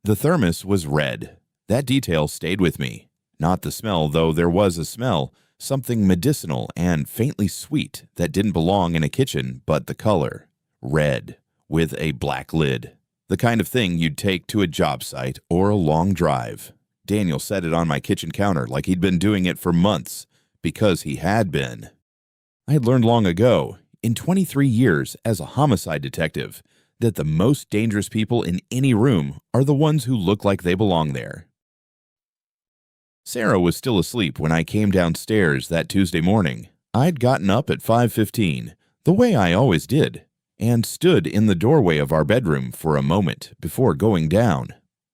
The thermos was red. That detail stayed with me. Not the smell, though there was a smell, something medicinal and faintly sweet that didn't belong in a kitchen, but the color. Red, with a black lid. The kind of thing you'd take to a job site or a long drive. Daniel set it on my kitchen counter like he'd been doing it for months, because he had been. I had learned long ago, in 23 years as a homicide detective, that the most dangerous people in any room are the ones who look like they belong there. Sarah was still asleep when I came downstairs that Tuesday morning. I'd gotten up at 5:15, the way I always did, and stood in the doorway of our bedroom for a moment before going down.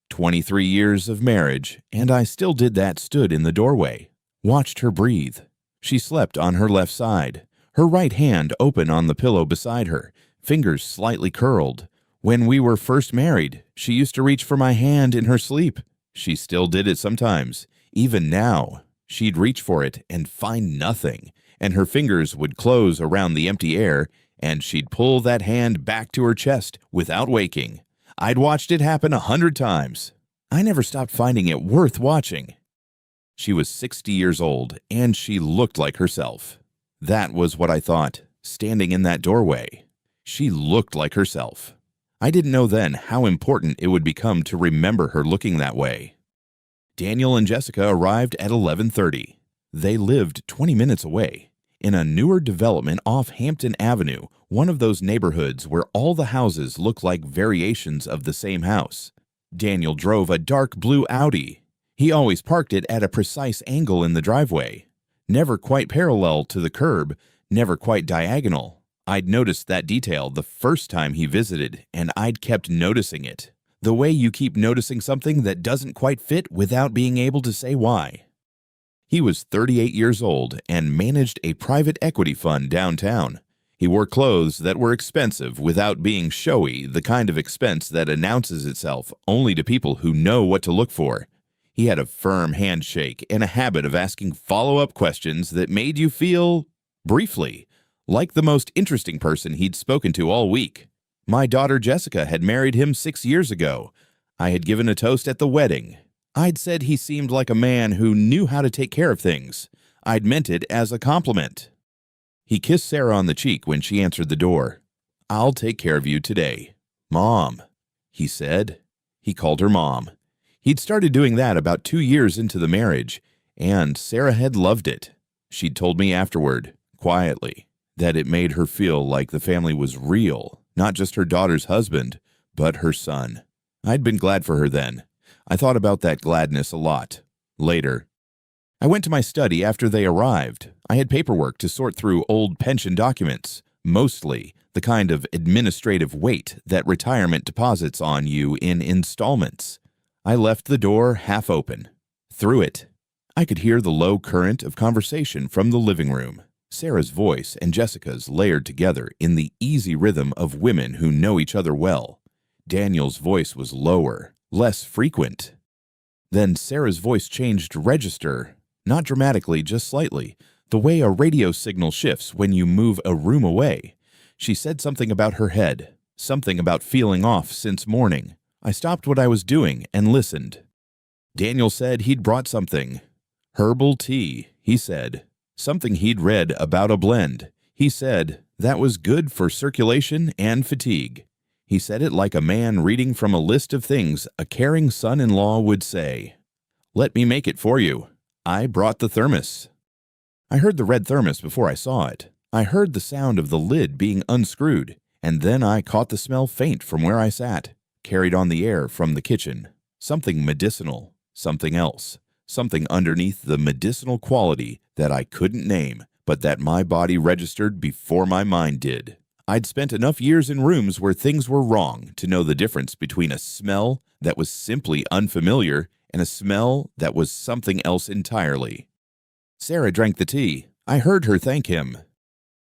23 years of marriage, and I still did that, stood in the doorway. Watched her breathe. She slept on her left side, her right hand open on the pillow beside her, fingers slightly curled. When we were first married, she used to reach for my hand in her sleep. She still did it sometimes. Even now, she'd reach for it and find nothing, and her fingers would close around the empty air, and she'd pull that hand back to her chest without waking. I'd watched it happen 100 times. I never stopped finding it worth watching. She was 60 years old, and she looked like herself. That was what I thought, standing in that doorway. She looked like herself. I didn't know then how important it would become to remember her looking that way. Daniel and Jessica arrived at 11:30. They lived 20 minutes away, in a newer development off Hampton Avenue, one of those neighborhoods where all the houses look like variations of the same house. Daniel drove a dark blue Audi. He always parked it at a precise angle in the driveway, never quite parallel to the curb, never quite diagonal. I'd noticed that detail the first time he visited, and I'd kept noticing it. The way you keep noticing something that doesn't quite fit without being able to say why. He was 38 years old and managed a private equity fund downtown. He wore clothes that were expensive without being showy, the kind of expense that announces itself only to people who know what to look for. He had a firm handshake and a habit of asking follow-up questions that made you feel, briefly, like the most interesting person he'd spoken to all week. My daughter Jessica had married him 6 years ago. I had given a toast at the wedding. I'd said he seemed like a man who knew how to take care of things. I'd meant it as a compliment. He kissed Sarah on the cheek when she answered the door. "I'll take care of you today. Mom," he said. He called her Mom. He'd started doing that about 2 years into the marriage, and Sarah had loved it. She'd told me afterward, quietly, that it made her feel like the family was real, not just her daughter's husband, but her son. I'd been glad for her then. I thought about that gladness a lot. Later, I went to my study after they arrived. I had paperwork to sort through old pension documents, mostly the kind of administrative weight that retirement deposits on you in installments. I left the door half open. Through it, I could hear the low current of conversation from the living room. Sarah's voice and Jessica's layered together in the easy rhythm of women who know each other well. Daniel's voice was lower, less frequent. Then Sarah's voice changed register, not dramatically, just slightly, the way a radio signal shifts when you move a room away. She said something about her head, something about feeling off since morning. I stopped what I was doing and listened. Daniel said he'd brought something. Herbal tea, he said. Something he'd read about a blend. He said that was good for circulation and fatigue. He said it like a man reading from a list of things a caring son-in-law would say. "Let me make it for you. I brought the thermos." I heard the red thermos before I saw it. I heard the sound of the lid being unscrewed, and then I caught the smell faint from where I sat, carried on the air from the kitchen. Something medicinal, something else. Something underneath the medicinal quality that I couldn't name, but that my body registered before my mind did. I'd spent enough years in rooms where things were wrong to know the difference between a smell that was simply unfamiliar and a smell that was something else entirely. Sarah drank the tea. I heard her thank him.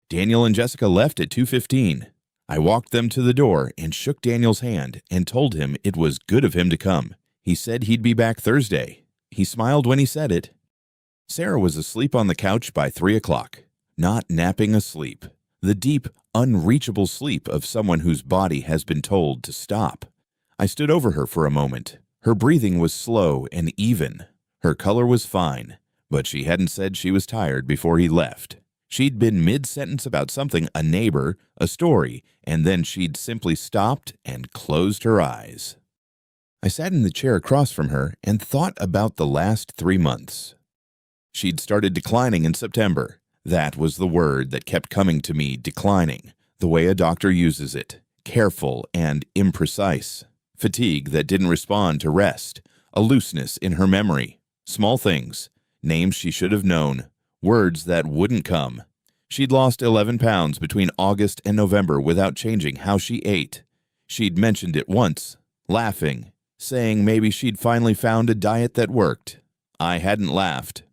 Daniel and Jessica left at 2:15. I walked them to the door and shook Daniel's hand and told him it was good of him to come. He said he'd be back Thursday. He smiled when he said it. Sarah was asleep on the couch by 3 o'clock, not napping asleep, the deep, unreachable sleep of someone whose body has been told to stop. I stood over her for a moment. Her breathing was slow and even. Her color was fine, but she hadn't said she was tired before he left. She'd been mid-sentence about something, a neighbor, a story, and then she'd simply stopped and closed her eyes. I sat in the chair across from her and thought about the last 3 months. She'd started declining in September. That was the word that kept coming to me, declining, the way a doctor uses it, careful and imprecise. Fatigue that didn't respond to rest, a looseness in her memory, small things, names she should have known, words that wouldn't come. She'd lost 11 pounds between August and November without changing how she ate. She'd mentioned it once, laughing, saying maybe she'd finally found a diet that worked. I hadn't laughed.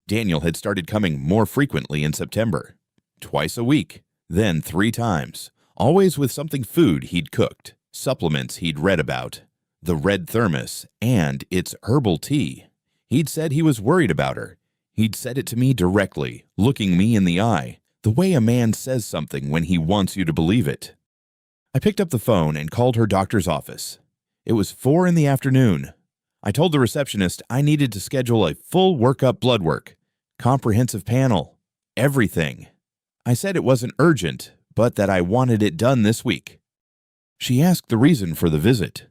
Daniel had started coming more frequently in September, twice a week, then 3 times, always with something food he'd cooked, supplements he'd read about, the red thermos, and its herbal tea. He'd said he was worried about her. He'd said it to me directly, looking me in the eye, the way a man says something when he wants you to believe it. I picked up the phone and called her doctor's office. It was 4 in the afternoon. I told the receptionist I needed to schedule a full workup blood work, comprehensive panel, everything. I said it wasn't urgent, but that I wanted it done this week. She asked the reason for the visit.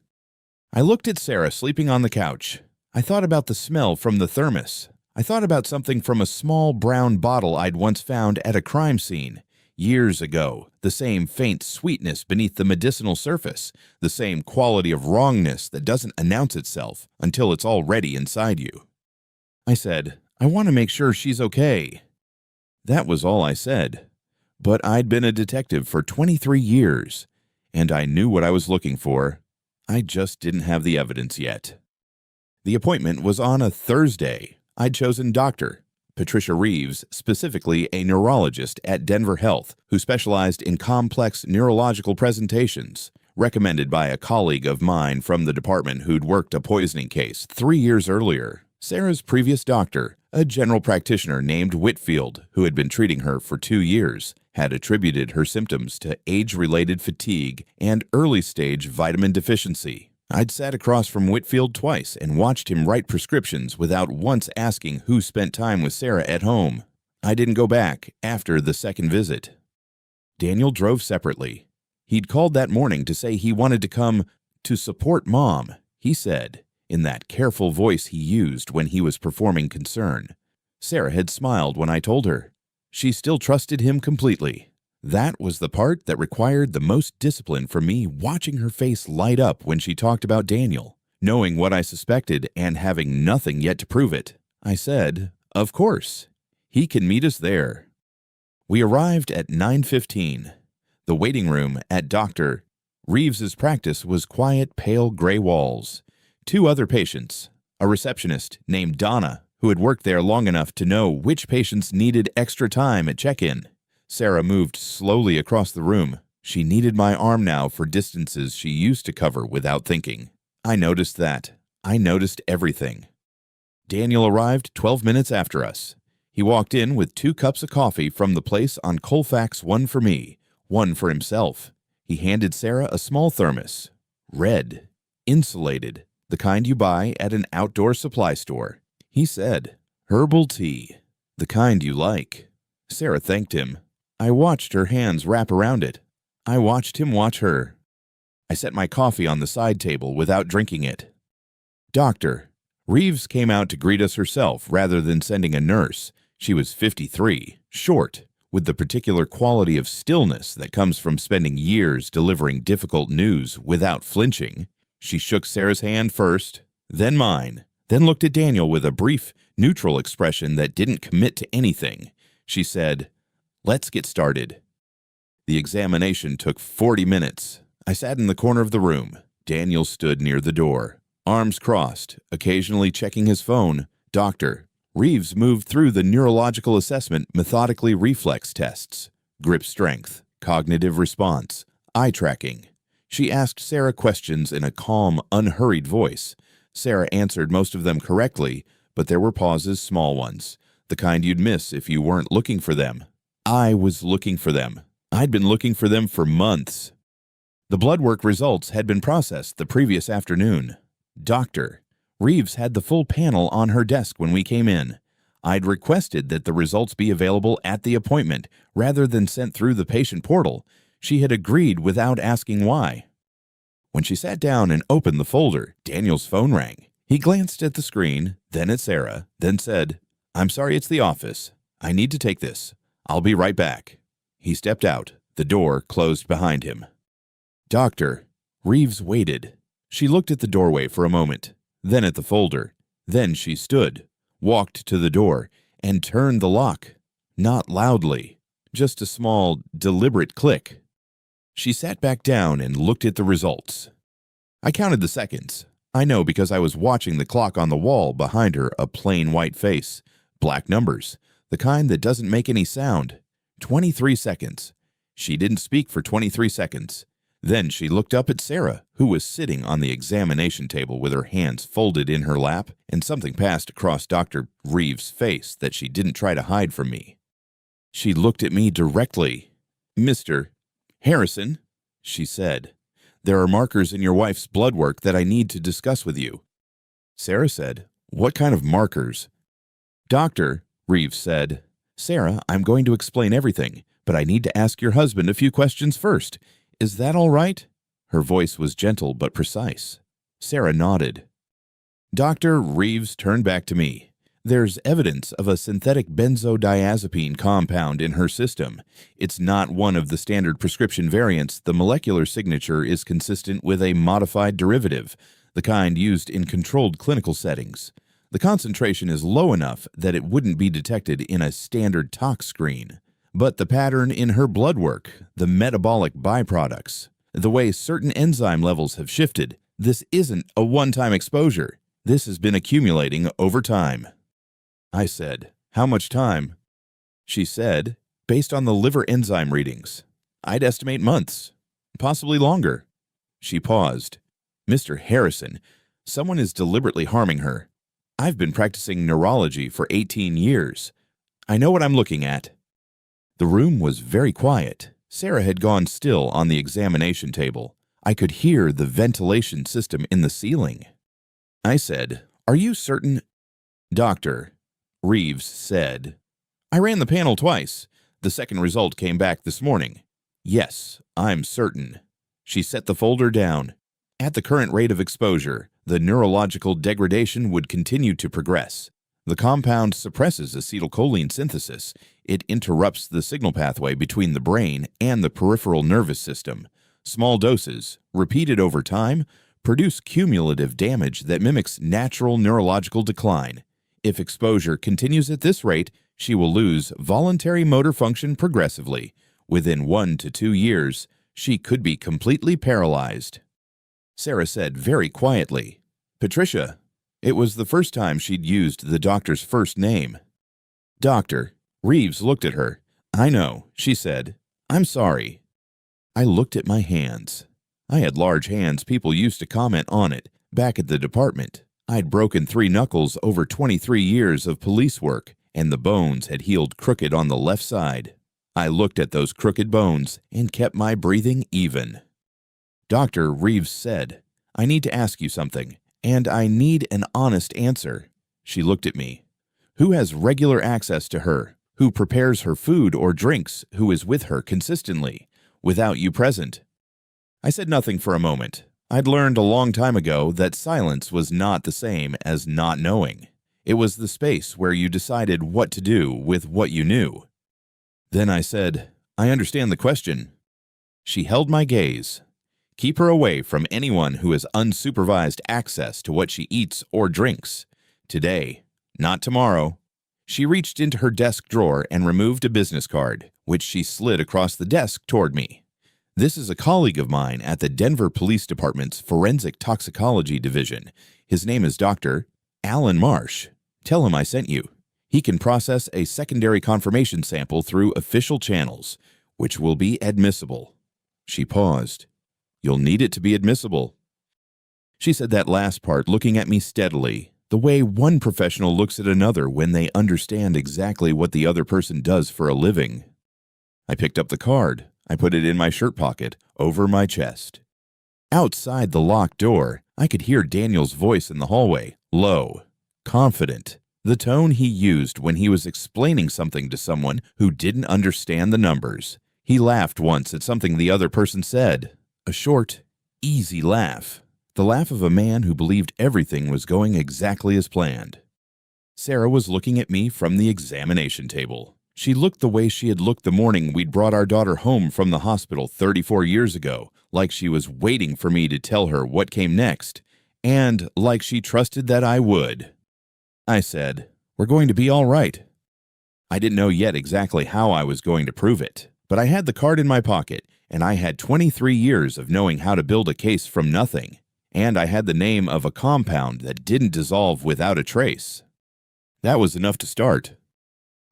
I looked at Sarah sleeping on the couch. I thought about the smell from the thermos. I thought about something from a small brown bottle I'd once found at a crime scene. Years ago, the same faint sweetness beneath the medicinal surface, the same quality of wrongness that doesn't announce itself until it's already inside you. I said, I want to make sure she's okay. That was all I said. But I'd been a detective for 23 years, and I knew what I was looking for. I just didn't have the evidence yet. The appointment was on a Thursday. I'd chosen Dr. Patricia Reeves, specifically a neurologist at Denver Health, who specialized in complex neurological presentations, recommended by a colleague of mine from the department who'd worked a poisoning case 3 years earlier. Sarah's previous doctor, a general practitioner named Whitfield, who had been treating her for 2 years, had attributed her symptoms to age-related fatigue and early-stage vitamin deficiency. I'd sat across from Whitfield twice and watched him write prescriptions without once asking who spent time with Sarah at home. I didn't go back after the second visit. Daniel drove separately. He'd called that morning to say he wanted to come to support Mom, he said, in that careful voice he used when he was performing concern. Sarah had smiled when I told her. She still trusted him completely. That was the part that required the most discipline for me, watching her face light up when she talked about Daniel, knowing what I suspected and having nothing yet to prove it. I said, of course. He can meet us there. We arrived at 9:15. The waiting room at Dr. Reeves's practice was quiet, pale gray walls. 2 other patients, a receptionist named Donna, who had worked there long enough to know which patients needed extra time at check-in. Sarah moved slowly across the room. She needed my arm now for distances she used to cover without thinking. I noticed that. I noticed everything. Daniel arrived 12 minutes after us. He walked in with 2 cups of coffee from the place on Colfax, one for me, one for himself. He handed Sarah a small thermos. Red. Insulated. The kind you buy at an outdoor supply store. He said, herbal tea. The kind you like. Sarah thanked him. I watched her hands wrap around it. I watched him watch her. I set my coffee on the side table without drinking it. Doctor. Reeves came out to greet us herself rather than sending a nurse. She was 53, short, with the particular quality of stillness that comes from spending years delivering difficult news without flinching. She shook Sarah's hand first, then mine, then looked at Daniel with a brief, neutral expression that didn't commit to anything. She said, let's get started. The examination took 40 minutes. I sat in the corner of the room. Daniel stood near the door, arms crossed, occasionally checking his phone. Doctor. Reeves moved through the neurological assessment, methodically reflex tests, grip strength, cognitive response, eye tracking. She asked Sarah questions in a calm, unhurried voice. Sarah answered most of them correctly, but there were pauses, small ones, the kind you'd miss if you weren't looking for them. I was looking for them. I'd been looking for them for months. The blood work results had been processed the previous afternoon. Doctor. Reeves had the full panel on her desk when we came in. I'd requested that the results be available at the appointment rather than sent through the patient portal. She had agreed without asking why. When she sat down and opened the folder, Daniel's phone rang. He glanced at the screen, then at Sarah, then said, "I'm sorry, it's the office. I need to take this. I'll be right back." He stepped out. The door closed behind him. Doctor. Reeves waited. She looked at the doorway for a moment, then at the folder. Then she stood, walked to the door, and turned the lock. Not loudly, just a small, deliberate click. She sat back down and looked at the results. I counted the seconds. I know because I was watching the clock on the wall behind her, a plain white face, black numbers, the kind that doesn't make any sound. 23 seconds. She didn't speak for 23 seconds. Then she looked up at Sarah, who was sitting on the examination table with her hands folded in her lap, and something passed across Dr. Reeves' face that she didn't try to hide from me. She looked at me directly. "Mr. Harrison," she said, "there are markers in your wife's blood work that I need to discuss with you." Sarah said, "What kind of markers?" "Doctor," Reeves said, "Sarah, I'm going to explain everything, but I need to ask your husband a few questions first. Is that all right?" Her voice was gentle but precise. Sarah nodded. Dr. Reeves turned back to me. "There's evidence of a synthetic benzodiazepine compound in her system. It's not one of the standard prescription variants. The molecular signature is consistent with a modified derivative, the kind used in controlled clinical settings. The concentration is low enough that it wouldn't be detected in a standard tox screen. But the pattern in her blood work, the metabolic byproducts, the way certain enzyme levels have shifted, this isn't a one-time exposure. This has been accumulating over time." I said, "How much time?" She said, "Based on the liver enzyme readings, I'd estimate months, possibly longer." She paused. "Mr. Harrison, someone is deliberately harming her. I've been practicing neurology for 18 years. I know what I'm looking at." The room was very quiet. Sarah had gone still on the examination table. I could hear the ventilation system in the ceiling. I said, "Are you certain?" "Doctor," Reeves said, "I ran the panel twice. The second result came back this morning. Yes, I'm certain." She set the folder down. "At the current rate of exposure, the neurological degradation would continue to progress. The compound suppresses acetylcholine synthesis. It interrupts the signal pathway between the brain and the peripheral nervous system. Small doses, repeated over time, produce cumulative damage that mimics natural neurological decline. If exposure continues at this rate, she will lose voluntary motor function progressively. Within 1 to 2 years, she could be completely paralyzed." Sarah said very quietly, "Patricia." It was the first time she'd used the doctor's first name. "Doctor." Reeves looked at her. "I know," she said. "I'm sorry." I looked at my hands. I had large hands. People used to comment on it. Back at the department, I'd broken 3 knuckles over 23 years of police work, and the bones had healed crooked on the left side. I looked at those crooked bones and kept my breathing even. Dr. Reeves said, "I need to ask you something, and I need an honest answer." She looked at me. "Who has regular access to her? Who prepares her food or drinks? Who is with her consistently, without you present?" I said nothing for a moment. I'd learned a long time ago that silence was not the same as not knowing. It was the space where you decided what to do with what you knew. Then I said, "I understand the question." She held my gaze. "Keep her away from anyone who has unsupervised access to what she eats or drinks. Today, not tomorrow." She reached into her desk drawer and removed a business card, which she slid across the desk toward me. "This is a colleague of mine at the Denver Police Department's Forensic Toxicology Division. His name is Dr. Alan Marsh. Tell him I sent you. He can process a secondary confirmation sample through official channels, which will be admissible." She paused. "You'll need it to be admissible." She said that last part looking at me steadily, the way one professional looks at another when they understand exactly what the other person does for a living. I picked up the card. I put it in my shirt pocket, over my chest. Outside the locked door, I could hear Daniel's voice in the hallway, low, confident, the tone he used when he was explaining something to someone who didn't understand the numbers. He laughed once at something the other person said. A short, easy laugh. The laugh of a man who believed everything was going exactly as planned. Sarah was looking at me from the examination table. She looked the way she had looked the morning we'd brought our daughter home from the hospital 34 years ago, like she was waiting for me to tell her what came next, and like she trusted that I would. I said, "We're going to be all right." I didn't know yet exactly how I was going to prove it, but I had the card in my pocket, and I had 23 years of knowing how to build a case from nothing, and I had the name of a compound that didn't dissolve without a trace. That was enough to start.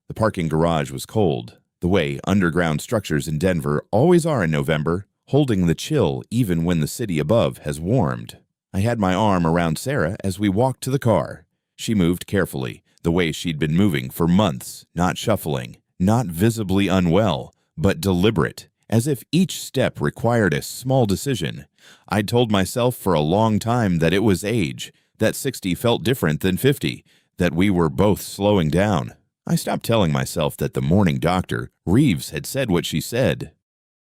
The parking garage was cold, the way underground structures in Denver always are in November, holding the chill even when the city above has warmed. I had my arm around Sarah as we walked to the car. She moved carefully, the way she'd been moving for months, not shuffling, not visibly unwell, but deliberate, as if each step required a small decision. I'd told myself for a long time that it was age, that 60 felt different than 50, that we were both slowing down. I stopped telling myself that the morning doctor, Reeves, had said what she said.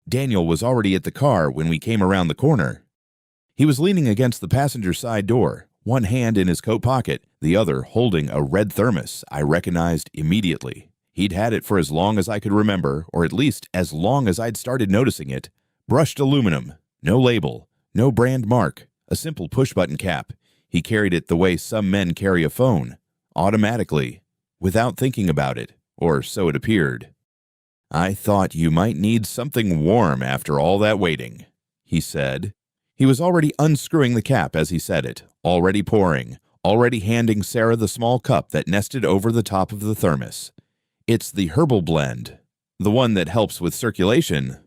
Daniel was already at the car when we came around the corner. He was leaning against the passenger side door, one hand in his coat pocket, the other holding a red thermos I recognized immediately. He'd had it for as long as I could remember, or at least as long as I'd started noticing it. Brushed aluminum, no label, no brand mark, a simple push-button cap. He carried it the way some men carry a phone, automatically, without thinking about it, or so it appeared. "I thought you might need something warm after all that waiting," he said. He was already unscrewing the cap as he said it, already pouring, already handing Sarah the small cup that nested over the top of the thermos. "It's the herbal blend, the one that helps with circulation."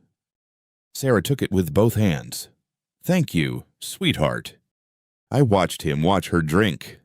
Sarah took it with both hands. "Thank you, sweetheart." I watched him watch her drink.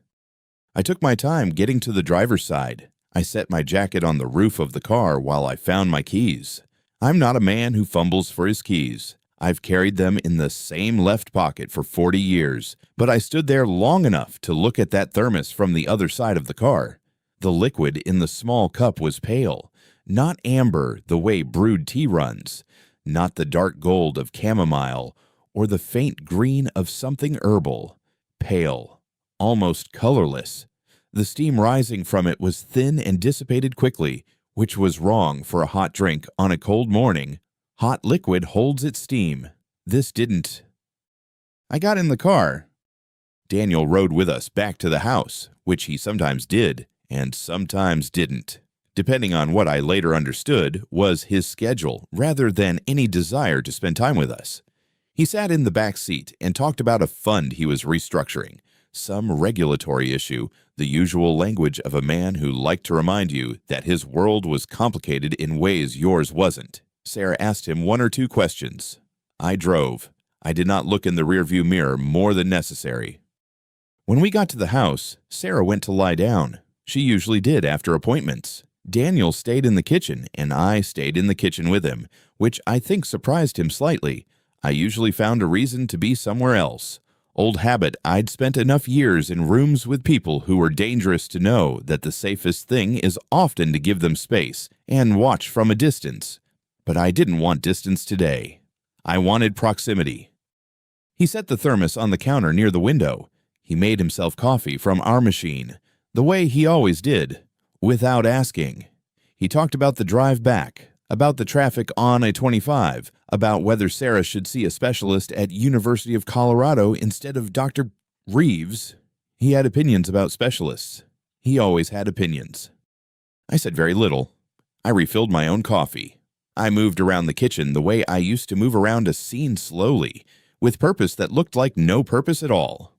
I took my time getting to the driver's side. I set my jacket on the roof of the car while I found my keys. I'm not a man who fumbles for his keys. I've carried them in the same left pocket for 40 years, but I stood there long enough to look at that thermos from the other side of the car. The liquid in the small cup was pale, not amber the way brewed tea runs, not the dark gold of chamomile or the faint green of something herbal. Pale, almost colorless. The steam rising from it was thin and dissipated quickly, which was wrong for a hot drink on a cold morning. Hot liquid holds its steam. This didn't. I got in the car. Daniel rode with us back to the house, which he sometimes did and sometimes didn't, depending on what I later understood was his schedule rather than any desire to spend time with us. He sat in the back seat and talked about a fund he was restructuring, some regulatory issue, the usual language of a man who liked to remind you that his world was complicated in ways yours wasn't. Sarah asked him one or two questions. I drove. I did not look in the rearview mirror more than necessary. When we got to the house, Sarah went to lie down. She usually did after appointments. Daniel stayed in the kitchen, and I stayed in the kitchen with him, which I think surprised him slightly. I usually found a reason to be somewhere else. Old habit, I'd spent enough years in rooms with people who were dangerous to know that the safest thing is often to give them space and watch from a distance. But I didn't want distance today. I wanted proximity. He set the thermos on the counter near the window. He made himself coffee from our machine, the way he always did, without asking. He talked about the drive back, about the traffic on I-25, about whether Sarah should see a specialist at University of Colorado instead of Dr. Reeves. He had opinions about specialists. He always had opinions. I said very little. I refilled my own coffee. I moved around the kitchen the way I used to move around a scene slowly, with purpose that looked like no purpose at all.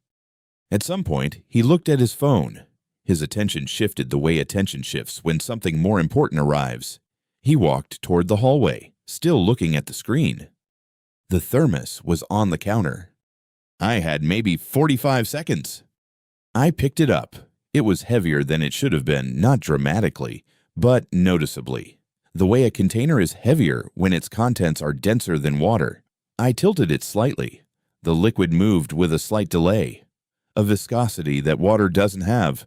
At some point, he looked at his phone. His attention shifted the way attention shifts when something more important arrives. He walked toward the hallway, still looking at the screen. The thermos was on the counter. I had maybe 45 seconds. I picked it up. It was heavier than it should have been, not dramatically, but noticeably. The way a container is heavier when its contents are denser than water. I tilted it slightly. The liquid moved with a slight delay, a viscosity that water doesn't have.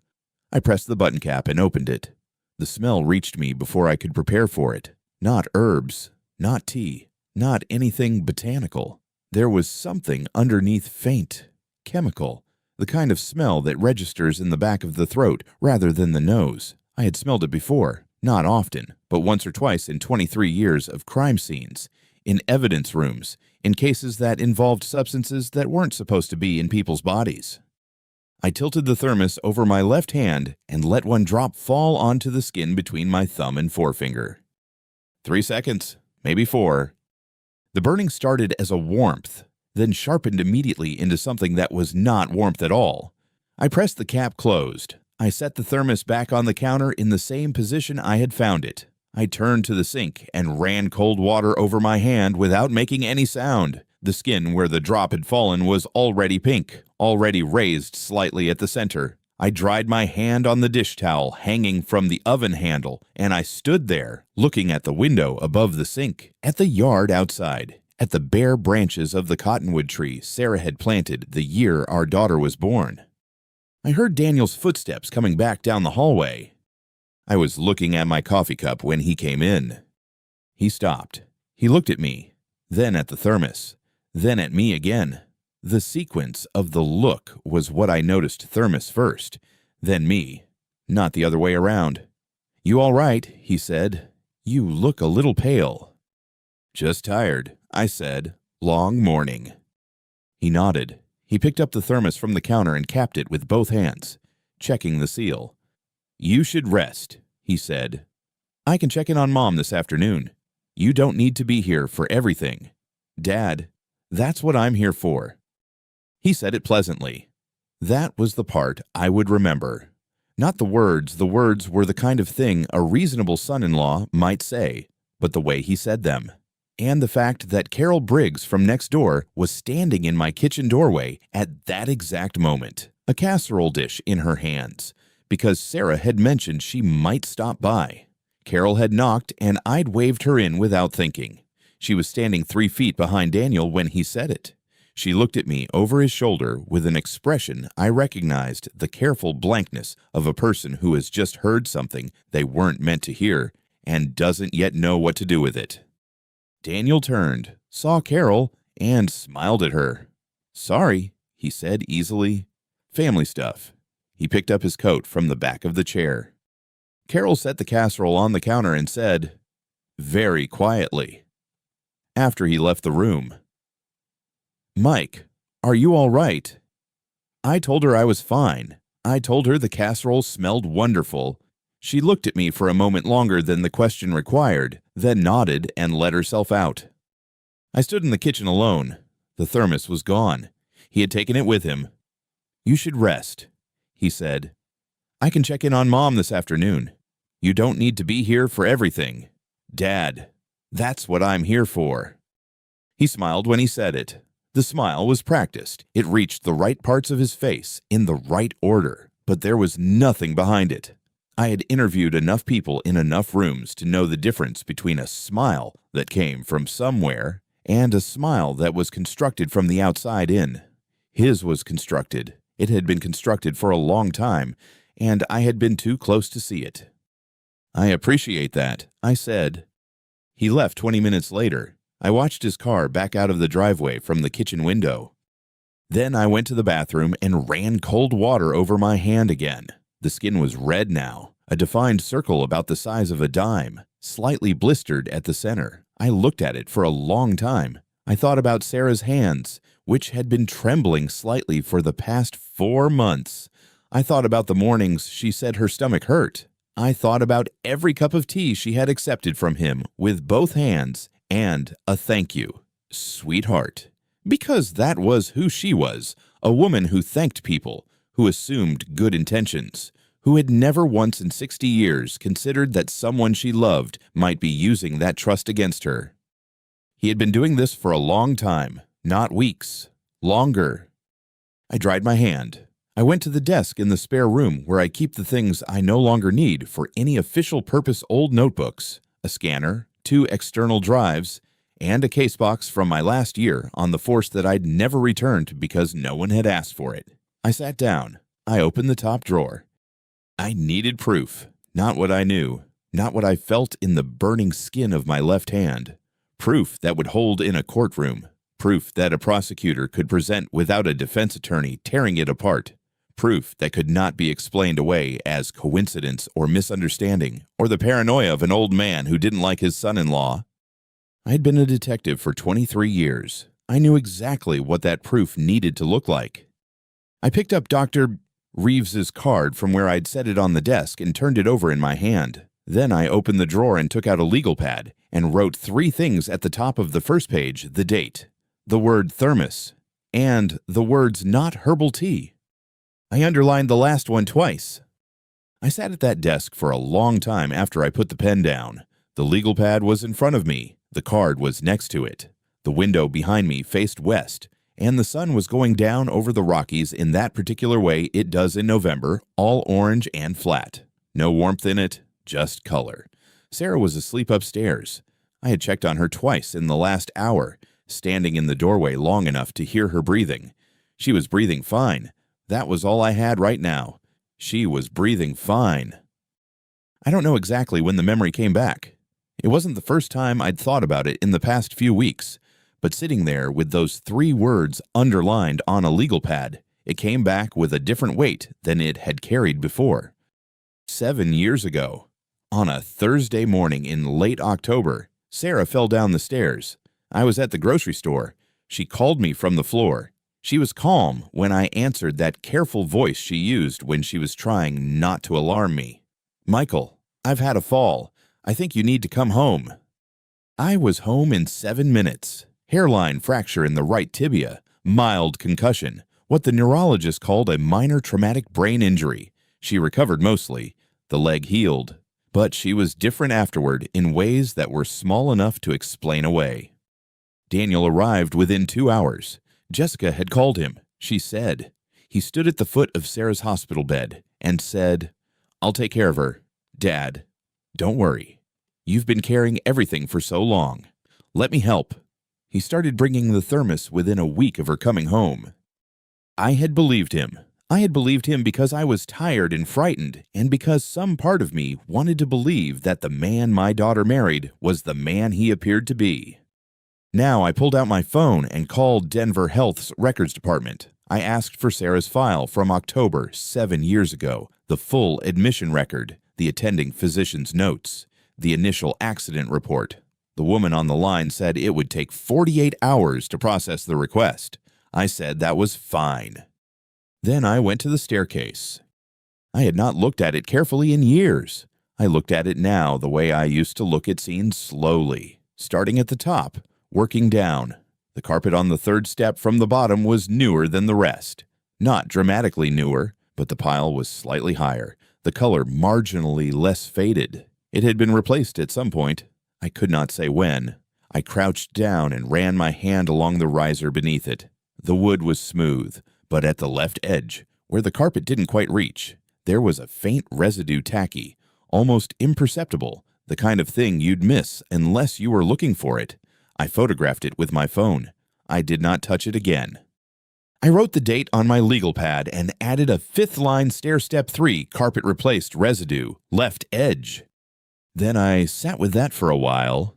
I pressed the button cap and opened it. The smell reached me before I could prepare for it. Not herbs, not tea, not anything botanical. There was something underneath, faint, chemical, the kind of smell that registers in the back of the throat rather than the nose. I had smelled it before, not often, but once or twice in 23 years of crime scenes, in evidence rooms, in cases that involved substances that weren't supposed to be in people's bodies. I tilted the thermos over my left hand and let one drop fall onto the skin between my thumb and forefinger. 3 seconds, maybe 4. The burning started as a warmth, then sharpened immediately into something that was not warmth at all. I pressed the cap closed. I set the thermos back on the counter in the same position I had found it. I turned to the sink and ran cold water over my hand without making any sound. The skin where the drop had fallen was already pink, already raised slightly at the center. I dried my hand on the dish towel hanging from the oven handle, and I stood there, looking at the window above the sink, at the yard outside, at the bare branches of the cottonwood tree Sarah had planted the year our daughter was born. I heard Daniel's footsteps coming back down the hallway. I was looking at my coffee cup when he came in. He stopped. He looked at me, then at the thermos, then at me again. The sequence of the look was what I noticed: thermos first, then me, not the other way around. "You all right?" he said. "You look a little pale." "Just tired," I said. "Long morning." He nodded. He picked up the thermos from the counter and capped it with both hands, checking the seal. "You should rest," he said. "I can check in on Mom this afternoon. You don't need to be here for everything. Dad, that's what I'm here for." He said it pleasantly. That was the part I would remember. Not the words were the kind of thing a reasonable son-in-law might say, but the way he said them. And the fact that Carol Briggs from next door was standing in my kitchen doorway at that exact moment, a casserole dish in her hands, because Sarah had mentioned she might stop by. Carol had knocked, and I'd waved her in without thinking. She was standing 3 feet behind Daniel when he said it. She looked at me over his shoulder with an expression I recognized, the careful blankness of a person who has just heard something they weren't meant to hear and doesn't yet know what to do with it. Daniel turned, saw Carol, and smiled at her. "Sorry," he said easily. "Family stuff." He picked up his coat from the back of the chair. Carol set the casserole on the counter and said, very quietly, after he left the room, "Mike, are you all right?" I told her I was fine. I told her the casserole smelled wonderful. She looked at me for a moment longer than the question required, then nodded and let herself out. I stood in the kitchen alone. The thermos was gone. He had taken it with him. "You should rest," he said. "I can check in on Mom this afternoon. You don't need to be here for everything. Dad, that's what I'm here for." He smiled when he said it. The smile was practiced. It reached the right parts of his face in the right order, but there was nothing behind it. I had interviewed enough people in enough rooms to know the difference between a smile that came from somewhere and a smile that was constructed from the outside in. His was constructed. It had been constructed for a long time, and I had been too close to see it. "I appreciate that," I said. He left 20 minutes later. I watched his car back out of the driveway from the kitchen window. Then I went to the bathroom and ran cold water over my hand again. The skin was red now, a defined circle about the size of a dime, slightly blistered at the center. I looked at it for a long time. I thought about Sarah's hands, which had been trembling slightly for the past 4 months. I thought about the mornings she said her stomach hurt. I thought about every cup of tea she had accepted from him with both hands, and a thank you, sweetheart. Because that was who she was, a woman who thanked people, who assumed good intentions, who had never once in 60 years considered that someone she loved might be using that trust against her. He had been doing this for a long time, not weeks, longer. I dried my hand. I went to the desk in the spare room where I keep the things I no longer need for any official purpose: old notebooks, a scanner, 2 external drives, and a case box from my last year on the force that I'd never returned because no one had asked for it. I sat down. I opened the top drawer. I needed proof, not what I knew, not what I felt in the burning skin of my left hand. Proof that would hold in a courtroom. Proof that a prosecutor could present without a defense attorney tearing it apart. Proof that could not be explained away as coincidence or misunderstanding or the paranoia of an old man who didn't like his son-in-law. I had been a detective for 23 years. I knew exactly what that proof needed to look like. I picked up Dr. Reeves's card from where I'd set it on the desk and turned it over in my hand. Then I opened the drawer and took out a legal pad and wrote 3 things at the top of the first page: the date, the word thermos, and the words not herbal tea. I underlined the last one twice. I sat at that desk for a long time after I put the pen down. The legal pad was in front of me. The card was next to it. The window behind me faced west, and the sun was going down over the Rockies in that particular way it does in November, all orange and flat. No warmth in it, just color. Sarah was asleep upstairs. I had checked on her twice in the last hour, standing in the doorway long enough to hear her breathing. She was breathing fine. That was all I had right now. She was breathing fine. I don't know exactly when the memory came back. It wasn't the first time I'd thought about it in the past few weeks, but sitting there with those 3 words underlined on a legal pad, it came back with a different weight than it had carried before. 7 years ago, on a Thursday morning in late October, Sarah fell down the stairs. I was at the grocery store. She called me from the floor. She was calm when I answered that careful voice she used when she was trying not to alarm me. "Michael, I've had a fall. I think you need to come home." I was home in 7 minutes. Hairline fracture in the right tibia, mild concussion, what the neurologist called a minor traumatic brain injury. She recovered mostly. The leg healed. But she was different afterward in ways that were small enough to explain away. Daniel arrived within 2 hours. Jessica had called him. She said. He stood at the foot of Sarah's hospital bed and said, "I'll take care of her. Dad, don't worry. You've been carrying everything for so long. Let me help." He started bringing the thermos within a week of her coming home. I had believed him. I had believed him because I was tired and frightened, and because some part of me wanted to believe that the man my daughter married was the man he appeared to be. Now I pulled out my phone and called Denver Health's records department. I asked for Sarah's file from October 7 years ago, the full admission record, the attending physician's notes, the initial accident report. The woman on the line said it would take 48 hours to process the request. I said that was fine. Then I went to the staircase. I had not looked at it carefully in years. I looked at it now the way I used to look at scenes slowly, starting at the top, working down. The carpet on the 3rd step from the bottom was newer than the rest. Not dramatically newer, but the pile was slightly higher, the color marginally less faded. It had been replaced at some point. I could not say when. I crouched down and ran my hand along the riser beneath it. The wood was smooth, but at the left edge, where the carpet didn't quite reach, there was a faint residue tacky, almost imperceptible, the kind of thing you'd miss unless you were looking for it. I photographed it with my phone. I did not touch it again. I wrote the date on my legal pad and added a 5th line stair step 3 carpet replaced residue, left edge. Then I sat with that for a while.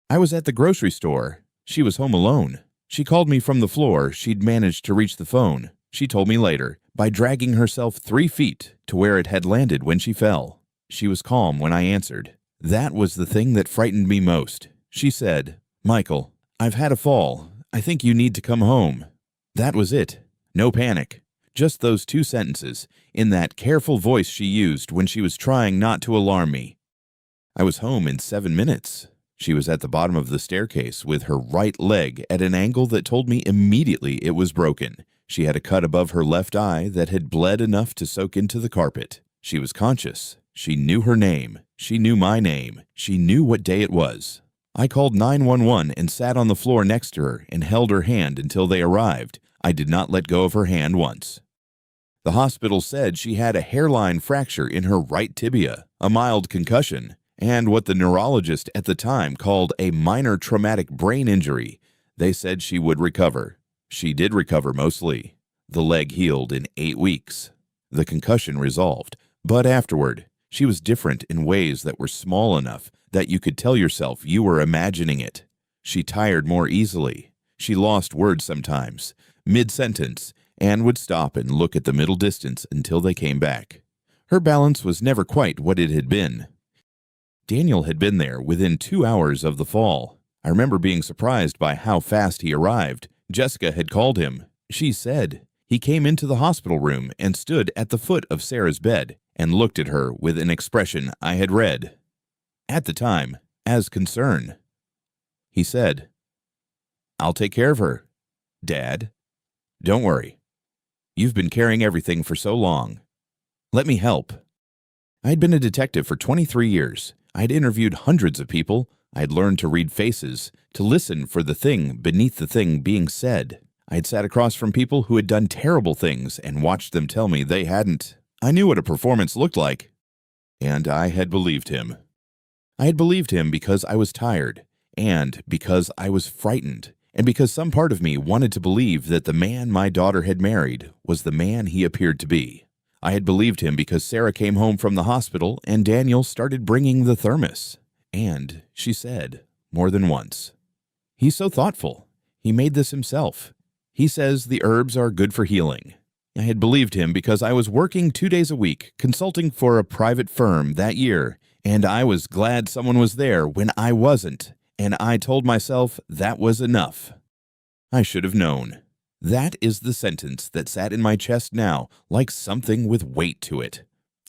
I was at the grocery store. She was home alone. She called me from the floor. She'd managed to reach the phone. She told me later, by dragging herself 3 feet to where it had landed when she fell. She was calm when I answered. That was the thing that frightened me most. She said, "Michael, I've had a fall. I think you need to come home." That was it. No panic. Just those 2 sentences, in that careful voice she used when she was trying not to alarm me. I was home in 7 minutes. She was at the bottom of the staircase with her right leg at an angle that told me immediately it was broken. She had a cut above her left eye that had bled enough to soak into the carpet. She was conscious. She knew her name. She knew my name. She knew what day it was. I called 911 and sat on the floor next to her and held her hand until they arrived. I did not let go of her hand once. The hospital said she had a hairline fracture in her right tibia, a mild concussion, and what the neurologist at the time called a minor traumatic brain injury. They said she would recover. She did recover mostly. The leg healed in 8 weeks. The concussion resolved, but afterward, she was different in ways that were small enough that you could tell yourself you were imagining it. She tired more easily. She lost words sometimes, mid-sentence, and would stop and look at the middle distance until they came back. Her balance was never quite what it had been. Daniel had been there within 2 hours of the fall. I remember being surprised by how fast he arrived. Jessica had called him. She said he came into the hospital room and stood at the foot of Sarah's bed and looked at her with an expression I had read, at the time, as concern. He said, "I'll take care of her, Dad. Don't worry. You've been carrying everything for so long. Let me help." I had been a detective for 23 years. I had interviewed hundreds of people. I had learned to read faces, to listen for the thing beneath the thing being said. I had sat across from people who had done terrible things and watched them tell me they hadn't. I knew what a performance looked like, and I had believed him. I had believed him because I was tired, and because I was frightened, and because some part of me wanted to believe that the man my daughter had married was the man he appeared to be. I had believed him because Sarah came home from the hospital and Daniel started bringing the thermos. And she said, more than once, "He's so thoughtful. He made this himself. He says the herbs are good for healing." I had believed him because I was working 2 days a week, consulting for a private firm that year, and I was glad someone was there when I wasn't, and I told myself that was enough. I should have known. That is the sentence that sat in my chest now like something with weight to it.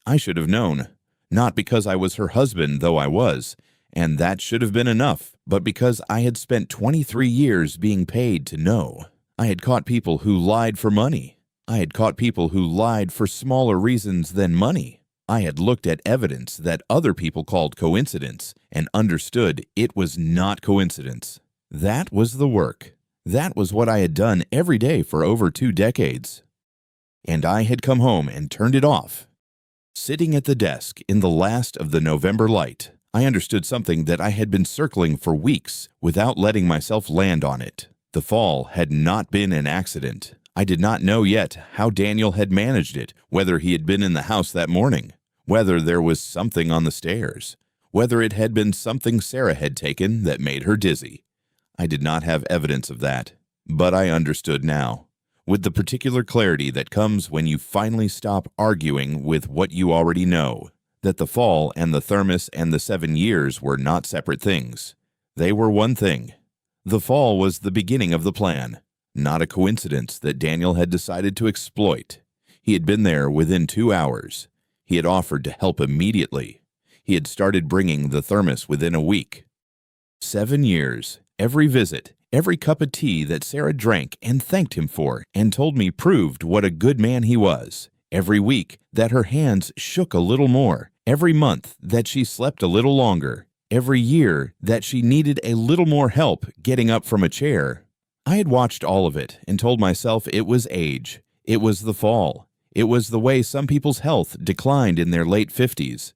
I should have known, not because I was her husband, though I was, and that should have been enough, but because I had spent 23 years being paid to know. I had caught people who lied for money. I had caught people who lied for smaller reasons than money. I had looked at evidence that other people called coincidence and understood it was not coincidence. That was the work. That was what I had done every day for over 2 decades. And I had come home and turned it off. Sitting at the desk in the last of the November light, I understood something that I had been circling for weeks without letting myself land on it. The fall had not been an accident. I did not know yet how Daniel had managed it, whether he had been in the house that morning, whether there was something on the stairs, whether it had been something Sarah had taken that made her dizzy. I did not have evidence of that, but I understood now, with the particular clarity that comes when you finally stop arguing with what you already know, that the fall and the thermos and the 7 years were not separate things. They were one thing. The fall was the beginning of the plan, not a coincidence that Daniel had decided to exploit. He had been there within 2 hours. He had offered to help immediately. He had started bringing the thermos within a week. 7 years. Every visit, every cup of tea that Sarah drank and thanked him for and told me proved what a good man he was. Every week that her hands shook a little more. Every month that she slept a little longer. Every year that she needed a little more help getting up from a chair. I had watched all of it and told myself it was age. It was the fall. It was the way some people's health declined in their late 50s.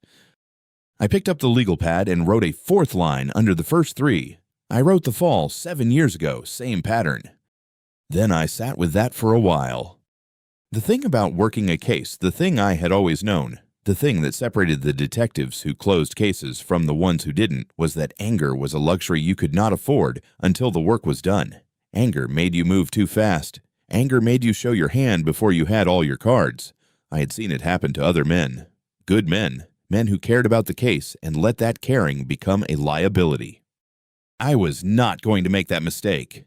I picked up the legal pad and wrote a 4th line under the first 3. I wrote the fall 7 years ago, same pattern. Then I sat with that for a while. The thing about working a case, the thing I had always known, the thing that separated the detectives who closed cases from the ones who didn't, was that anger was a luxury you could not afford until the work was done. Anger made you move too fast. Anger made you show your hand before you had all your cards. I had seen it happen to other men. Good men. Men who cared about the case and let that caring become a liability. I was not going to make that mistake.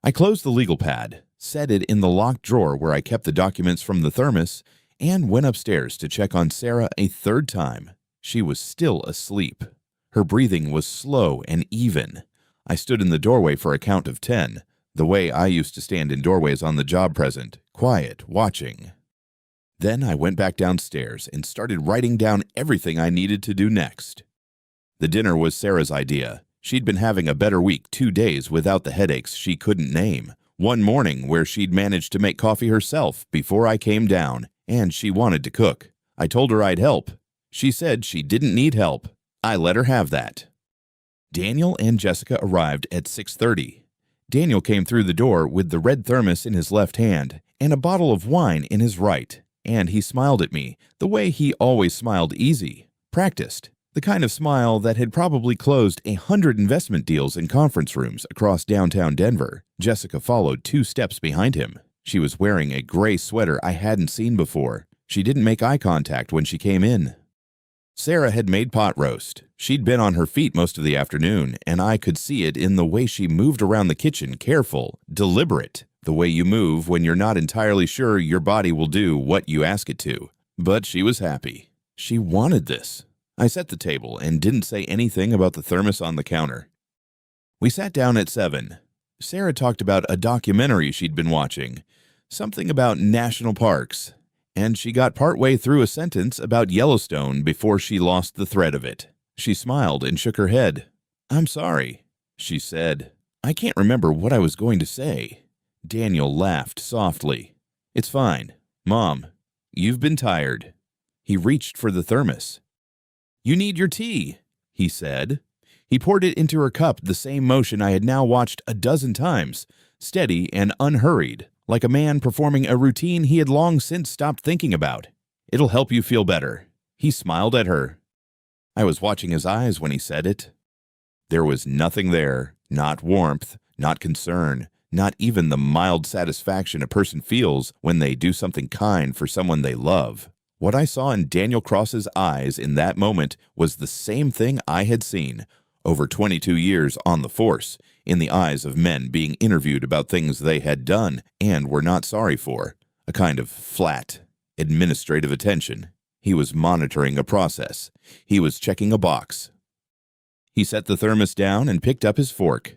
I closed the legal pad, set it in the locked drawer where I kept the documents from the thermos, and went upstairs to check on Sarah a 3rd time. She was still asleep. Her breathing was slow and even. I stood in the doorway for a count of 10, the way I used to stand in doorways on the job present, quiet, watching. Then I went back downstairs and started writing down everything I needed to do next. The dinner was Sarah's idea. She'd been having a better week 2 days without the headaches she couldn't name. One morning where she'd managed to make coffee herself before I came down, and she wanted to cook. I told her I'd help. She said she didn't need help. I let her have that. Daniel and Jessica arrived at 6:30. Daniel came through the door with the red thermos in his left hand and a bottle of wine in his right, and he smiled at me the way he always smiled, easy, practiced, the kind of smile that had probably closed 100 investment deals in conference rooms across downtown Denver. Jessica followed 2 steps behind him. She was wearing a gray sweater I hadn't seen before. She didn't make eye contact when she came in. Sarah had made pot roast. She'd been on her feet most of the afternoon, and I could see it in the way she moved around the kitchen, careful, deliberate, the way you move when you're not entirely sure your body will do what you ask it to. But she was happy. She wanted this. I set the table and didn't say anything about the thermos on the counter. We sat down at 7. Sarah talked about a documentary she'd been watching, something about national parks, and she got partway through a sentence about Yellowstone before she lost the thread of it. She smiled and shook her head. "I'm sorry," she said. "I can't remember what I was going to say." Daniel laughed softly. "It's fine. Mom, you've been tired." He reached for the thermos. "You need your tea," he said. He poured it into her cup, the same motion I had now watched a dozen times, steady and unhurried, like a man performing a routine he had long since stopped thinking about. "It'll help you feel better." He smiled at her. I was watching his eyes when he said it. There was nothing there, not warmth, not concern, not even the mild satisfaction a person feels when they do something kind for someone they love. What I saw in Daniel Cross's eyes in that moment was the same thing I had seen over 22 years on the force, in the eyes of men being interviewed about things they had done and were not sorry for, a kind of flat, administrative attention. He was monitoring a process. He was checking a box. He set the thermos down and picked up his fork.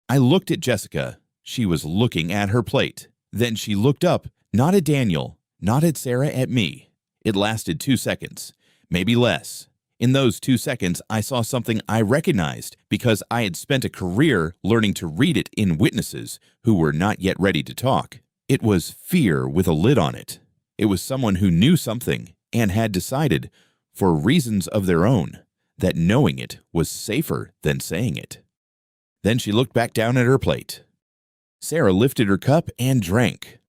I looked at Jessica. She was looking at her plate. Then she looked up, not at Daniel, not at Sarah, at me. It lasted 2 seconds, maybe less. In those 2 seconds, I saw something I recognized because I had spent a career learning to read it in witnesses who were not yet ready to talk. It was fear with a lid on it. It was someone who knew something and had decided, for reasons of their own, that knowing it was safer than saying it. Then she looked back down at her plate. Sarah lifted her cup and drank.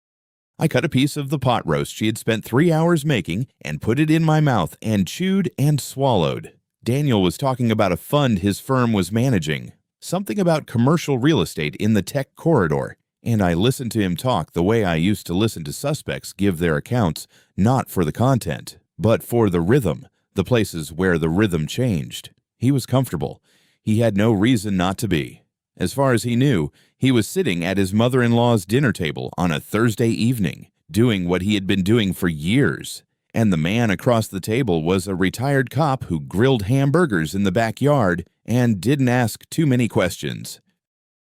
I cut a piece of the pot roast she had spent 3 hours making and put it in my mouth and chewed and swallowed. Daniel was talking about a fund his firm was managing, something about commercial real estate in the tech corridor, and I listened to him talk the way I used to listen to suspects give their accounts, not for the content, but for the rhythm, the places where the rhythm changed. He was comfortable. He had no reason not to be. As far as he knew, he was sitting at his mother-in-law's dinner table on a Thursday evening, doing what he had been doing for years. And the man across the table was a retired cop who grilled hamburgers in the backyard and didn't ask too many questions.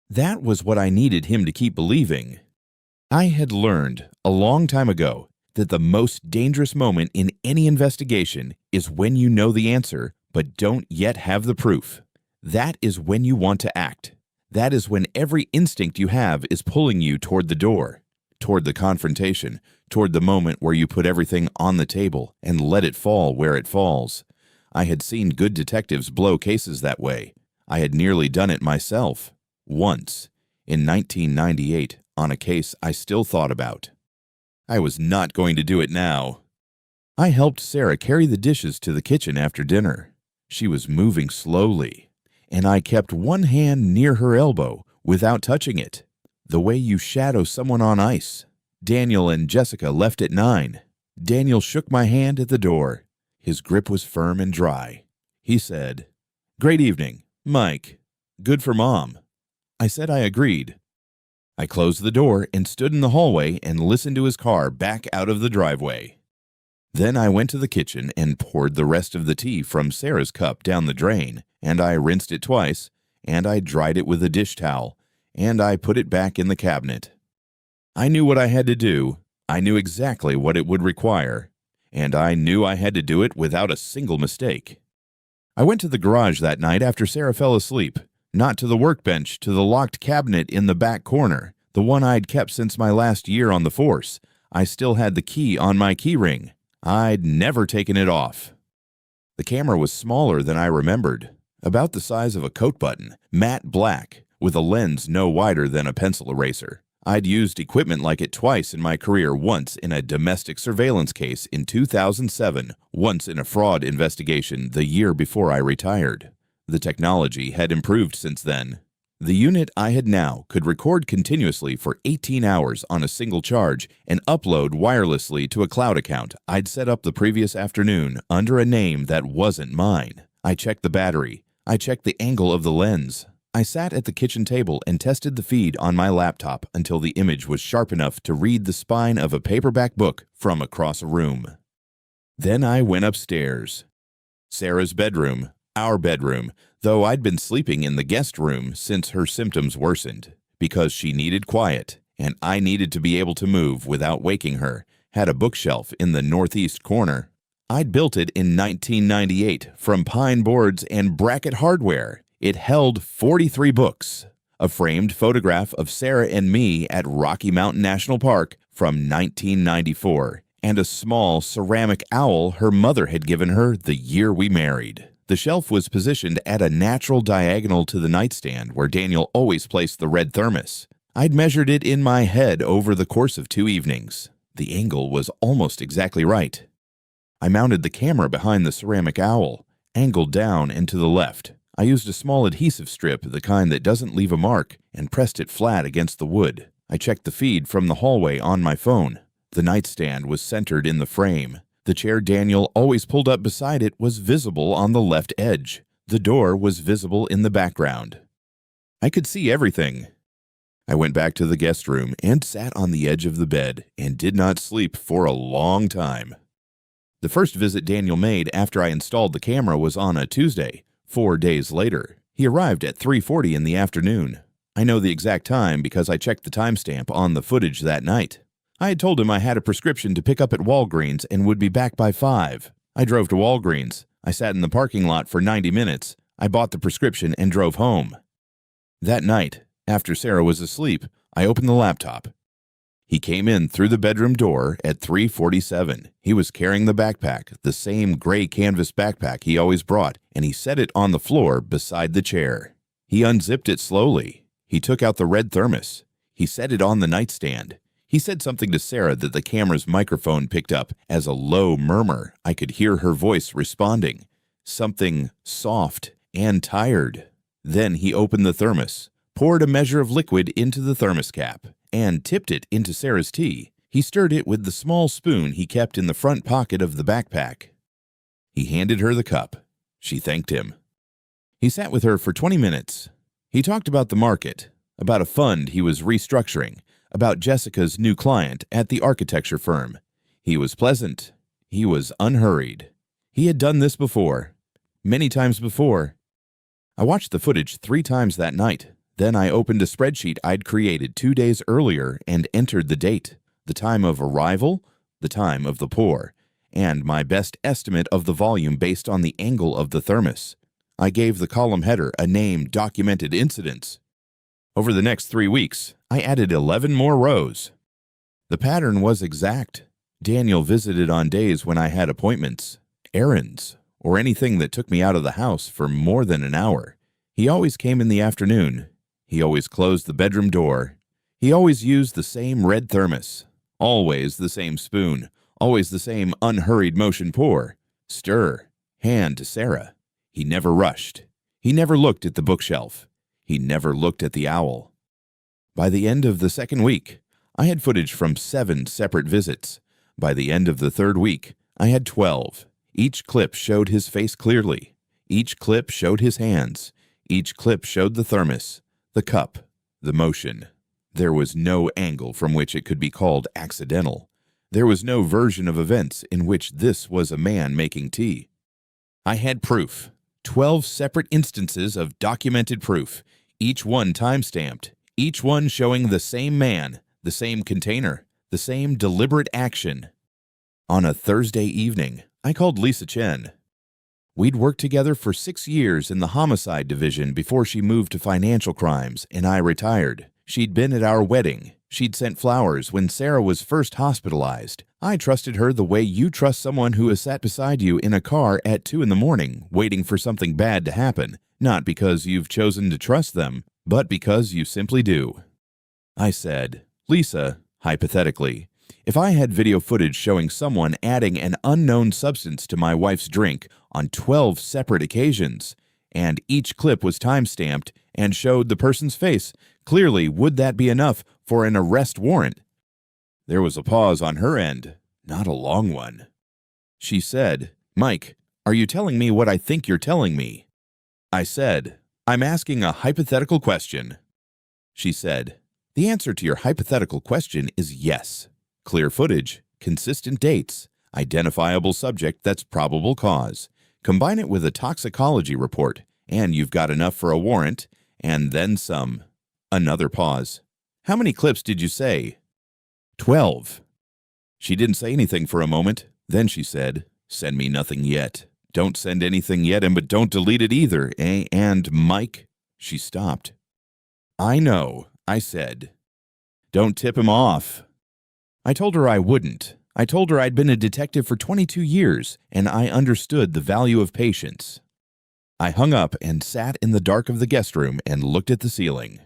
That was what I needed him to keep believing. I had learned a long time ago that the most dangerous moment in any investigation is when you know the answer but don't yet have the proof. That is when you want to act. That is when every instinct you have is pulling you toward the door, toward the confrontation, toward the moment where you put everything on the table and let it fall where it falls. I had seen good detectives blow cases that way. I had nearly done it myself, once, in 1998, on a case I still thought about. I was not going to do it now. I helped Sarah carry the dishes to the kitchen after dinner. She was moving slowly, and I kept one hand near her elbow without touching it, the way you shadow someone on ice. Daniel and Jessica left at 9. Daniel shook my hand at the door. His grip was firm and dry. He said, "Great evening, Mike. Good for Mom." I said I agreed. I closed the door and stood in the hallway and listened to his car back out of the driveway. Then I went to the kitchen and poured the rest of the tea from Sarah's cup down the drain, and I rinsed it twice, and I dried it with a dish towel, and I put it back in the cabinet. I knew what I had to do. I knew exactly what it would require, and I knew I had to do it without a single mistake. I went to the garage that night after Sarah fell asleep, not to the workbench, to the locked cabinet in the back corner, the one I'd kept since my last year on the force. I still had the key on my key ring. I'd never taken it off. The camera was smaller than I remembered, about the size of a coat button, matte black, with a lens no wider than a pencil eraser. I'd used equipment like it twice in my career, once in a domestic surveillance case in 2007, once in a fraud investigation the year before I retired. The technology had improved since then. The unit I had now could record continuously for 18 hours on a single charge and upload wirelessly to a cloud account I'd set up the previous afternoon under a name that wasn't mine. I checked the battery. I checked the angle of the lens. I sat at the kitchen table and tested the feed on my laptop until the image was sharp enough to read the spine of a paperback book from across a room. Then I went upstairs. Sarah's bedroom, our bedroom, though I'd been sleeping in the guest room since her symptoms worsened, because she needed quiet and I needed to be able to move without waking her, had a bookshelf in the northeast corner. I'd built it in 1998 from pine boards and bracket hardware. It held 43 books, a framed photograph of Sarah and me at Rocky Mountain National Park from 1994, and a small ceramic owl her mother had given her the year we married. The shelf was positioned at a natural diagonal to the nightstand where Daniel always placed the red thermos. I'd measured it in my head over the course of 2 evenings. The angle was almost exactly right. I mounted the camera behind the ceramic owl, angled down and to the left. I used a small adhesive strip, the kind that doesn't leave a mark, and pressed it flat against the wood. I checked the feed from the hallway on my phone. The nightstand was centered in the frame. The chair Daniel always pulled up beside it was visible on the left edge. The door was visible in the background. I could see everything. I went back to the guest room and sat on the edge of the bed and did not sleep for a long time. The first visit Daniel made after I installed the camera was on a Tuesday. 4 days later, he arrived at 3:40 in the afternoon. I know the exact time because I checked the timestamp on the footage that night. I had told him I had a prescription to pick up at Walgreens and would be back by 5. I drove to Walgreens. I sat in the parking lot for 90 minutes. I bought the prescription and drove home. That night, after Sarah was asleep, I opened the laptop. He came in through the bedroom door at 3:47. He was carrying the backpack, the same gray canvas backpack he always brought, and he set it on the floor beside the chair. He unzipped it slowly. He took out the red thermos. He set it on the nightstand. He said something to Sarah that the camera's microphone picked up as a low murmur. I could hear her voice responding, something soft and tired. Then he opened the thermos, poured a measure of liquid into the thermos cap, and tipped it into Sarah's tea. He stirred it with the small spoon he kept in the front pocket of the backpack. He handed her the cup. She thanked him. He sat with her for 20 minutes. He talked about the market, about a fund he was restructuring, about Jessica's new client at the architecture firm. He was pleasant. He was unhurried. He had done this before, many times before. I watched the footage 3 times that night. Then I opened a spreadsheet I'd created 2 days earlier and entered the date, the time of arrival, the time of the pour, and my best estimate of the volume based on the angle of the thermos. I gave the column header a name, documented incidents. Over the next 3 weeks, I added 11 more rows. The pattern was exact. Daniel visited on days when I had appointments, errands, or anything that took me out of the house for more than an hour. He always came in the afternoon. He always closed the bedroom door. He always used the same red thermos. Always the same spoon. Always the same unhurried motion pour. Stir. Hand to Sarah. He never rushed. He never looked at the bookshelf. He never looked at the owl. By the end of the second week, I had footage from 7 separate visits. By the end of the third week, I had 12. Each clip showed his face clearly. Each clip showed his hands. Each clip showed the thermos, the cup, the motion. There was no angle from which it could be called accidental. There was no version of events in which this was a man making tea. I had proof. 12 separate instances of documented proof, each one time-stamped, each one showing the same man, the same container, the same deliberate action. On a Thursday evening, I called Lisa Chen. We'd worked together for 6 years in the homicide division before she moved to financial crimes and I retired. She'd been at our wedding. She'd sent flowers when Sarah was first hospitalized. I trusted her the way you trust someone who has sat beside you in a car at 2 in the morning, waiting for something bad to happen, not because you've chosen to trust them, but because you simply do. I said, Lisa, hypothetically, if I had video footage showing someone adding an unknown substance to my wife's drink on 12 separate occasions, and each clip was time-stamped and showed the person's face, clearly would that be enough for an arrest warrant? There was a pause on her end, not a long one. She said, Mike, are you telling me what I think you're telling me? I said, I'm asking a hypothetical question. She said, the answer to your hypothetical question is yes. Clear footage, consistent dates, identifiable subject that's probable cause. Combine it with a toxicology report, and you've got enough for a warrant, and then some. Another pause. How many clips did you say? 12. She didn't say anything for a moment. Then she said, send me nothing yet. Don't send anything yet, but don't delete it either, eh? And Mike? She stopped. I know, I said. Don't tip him off. I told her I wouldn't. I told her I'd been a detective for 22 years, and I understood the value of patience. I hung up and sat in the dark of the guest room and looked at the ceiling.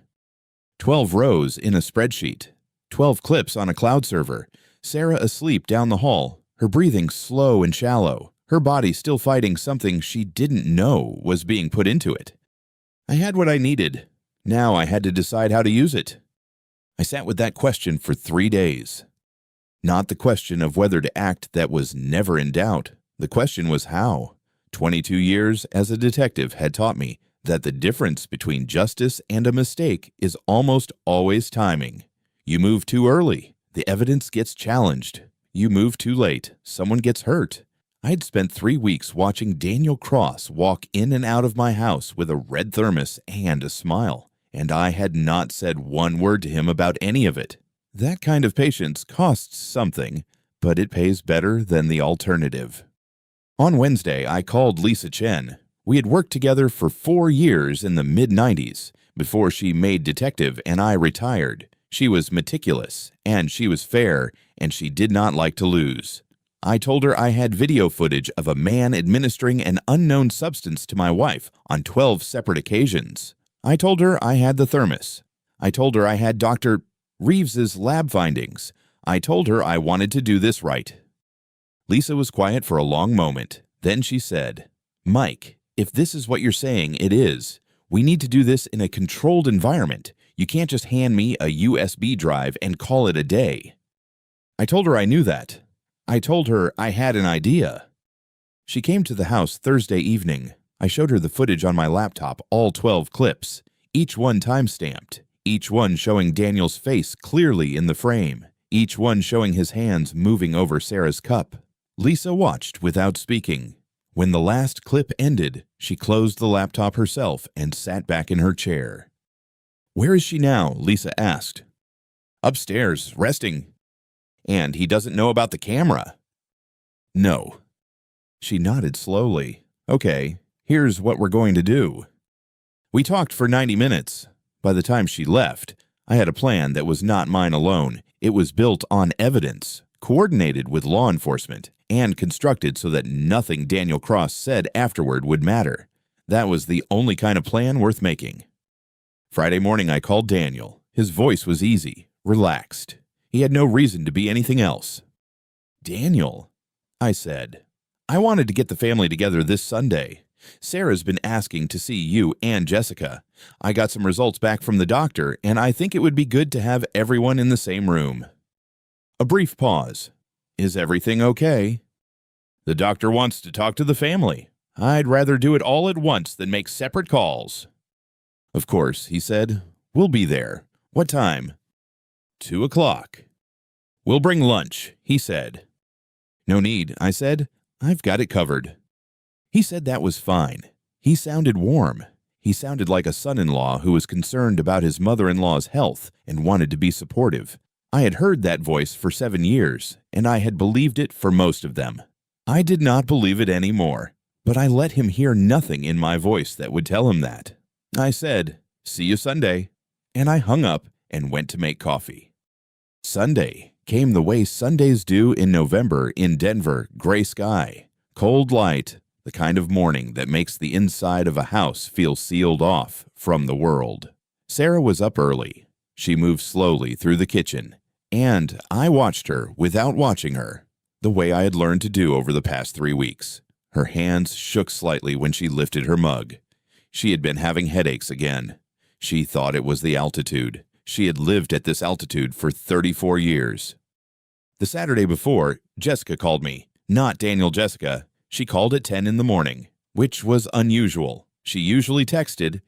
12 rows in a spreadsheet. 12 clips on a cloud server. Sarah asleep down the hall, her breathing slow and shallow, her body still fighting something she didn't know was being put into it. I had what I needed. Now I had to decide how to use it. I sat with that question for 3 days. Not the question of whether to act that was never in doubt. The question was how. 22 years as a detective had taught me that the difference between justice and a mistake is almost always timing. You move too early, the evidence gets challenged. You move too late, someone gets hurt. I had spent 3 weeks watching Daniel Cross walk in and out of my house with a red thermos and a smile, and I had not said one word to him about any of it. That kind of patience costs something, but it pays better than the alternative. On Wednesday, I called Lisa Chen. We had worked together for 4 years in the mid-90s, before she made detective and I retired. She was meticulous, and she was fair, and she did not like to lose. I told her I had video footage of a man administering an unknown substance to my wife on 12 separate occasions. I told her I had the thermos. I told her I had Dr. Reeves's lab findings. I told her I wanted to do this right. Lisa was quiet for a long moment. Then she said, Mike, if this is what you're saying it is, we need to do this in a controlled environment. You can't just hand me a USB drive and call it a day. I told her I knew that. I told her I had an idea. She came to the house Thursday evening. I showed her the footage on my laptop, all 12 clips, each one time-stamped, each one showing Daniel's face clearly in the frame, each one showing his hands moving over Sarah's cup. Lisa watched without speaking. When the last clip ended, she closed the laptop herself and sat back in her chair. Where is she now? Lisa asked. Upstairs, resting. And he doesn't know about the camera? No. She nodded slowly. Okay, here's what we're going to do. We talked for 90 minutes. By the time she left, I had a plan that was not mine alone. It was built on evidence, coordinated with law enforcement, and constructed so that nothing Daniel Cross said afterward would matter. That was the only kind of plan worth making. Friday morning I called Daniel. His voice was easy, relaxed. He had no reason to be anything else. Daniel, I said, I wanted to get the family together this Sunday. Sarah's been asking to see you and Jessica. I got some results back from the doctor, and I think it would be good to have everyone in the same room. A brief pause. Is everything okay? The doctor wants to talk to the family. I'd rather do it all at once than make separate calls. Of course, he said. We'll be there. What time? 2 o'clock. We'll bring lunch, he said. No need, I said. I've got it covered. He said that was fine. He sounded warm. He sounded like a son-in-law who was concerned about his mother-in-law's health and wanted to be supportive. I had heard that voice for 7 years, and I had believed it for most of them. I did not believe it anymore, but I let him hear nothing in my voice that would tell him that. I said, see you Sunday, and I hung up and went to make coffee. Sunday came the way Sundays do in November in Denver, gray sky, cold light, the kind of morning that makes the inside of a house feel sealed off from the world. Sarah was up early. She moved slowly through the kitchen, and I watched her without watching her, the way I had learned to do over the past 3 weeks. Her hands shook slightly when she lifted her mug. She had been having headaches again. She thought it was the altitude. She had lived at this altitude for 34 years. The Saturday before, Jessica called me. Not Daniel Jessica. She called at 10 in the morning, which was unusual. She usually texted.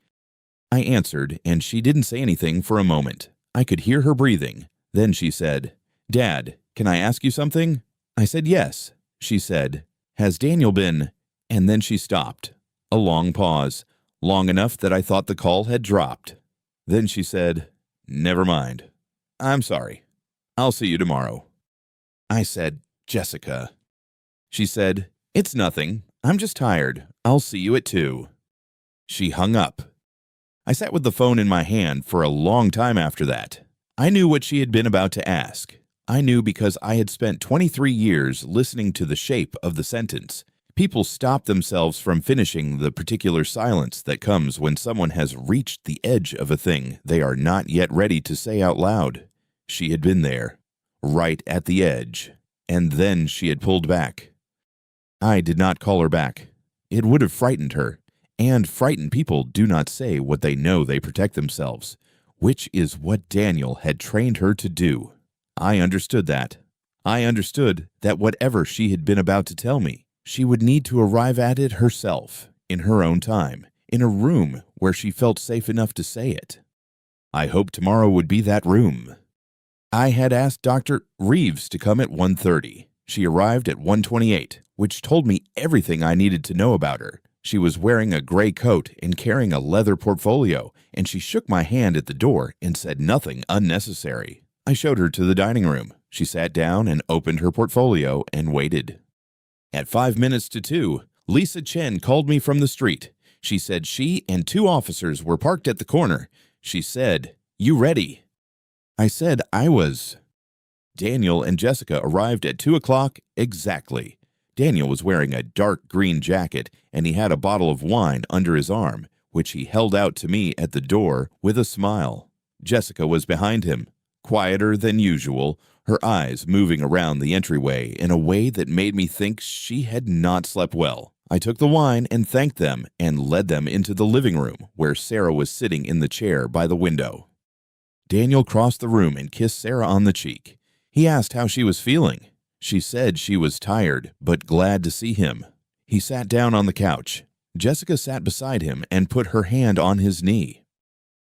I answered, and she didn't say anything for a moment. I could hear her breathing. Then she said, "Dad, can I ask you something?" I said yes. She said, "Has Daniel been—" And then she stopped. A long pause, long enough that I thought the call had dropped. Then she said, "Never mind. I'm sorry. I'll see you tomorrow." I said, "Jessica." She said, "It's nothing. I'm just tired. I'll see you at 2." She hung up. I sat with the phone in my hand for a long time after that. I knew what she had been about to ask. I knew because I had spent 23 years listening to the shape of the sentence. People stop themselves from finishing the particular silence that comes when someone has reached the edge of a thing they are not yet ready to say out loud. She had been there, right at the edge, and then she had pulled back. I did not call her back. It would have frightened her, and frightened people do not say what they know they protect themselves, which is what Daniel had trained her to do. I understood that. I understood that whatever she had been about to tell me, she would need to arrive at it herself, in her own time, in a room where she felt safe enough to say it. I hoped tomorrow would be that room. I had asked Dr. Reeves to come at 1:30. She arrived at 1:28, which told me everything I needed to know about her. She was wearing a gray coat and carrying a leather portfolio, and she shook my hand at the door and said nothing unnecessary. I showed her to the dining room. She sat down and opened her portfolio and waited. At 5 minutes to 2, Lisa Chen called me from the street. She said she and 2 officers were parked at the corner. She said, "You ready?" I said I was. Daniel and Jessica arrived at 2 o'clock exactly. Daniel was wearing a dark green jacket, and he had a bottle of wine under his arm, which he held out to me at the door with a smile. Jessica was behind him, quieter than usual, her eyes moving around the entryway in a way that made me think she had not slept well. I took the wine and thanked them and led them into the living room, where Sarah was sitting in the chair by the window. Daniel crossed the room and kissed Sarah on the cheek. He asked how she was feeling. She said she was tired, but glad to see him. He sat down on the couch. Jessica sat beside him and put her hand on his knee.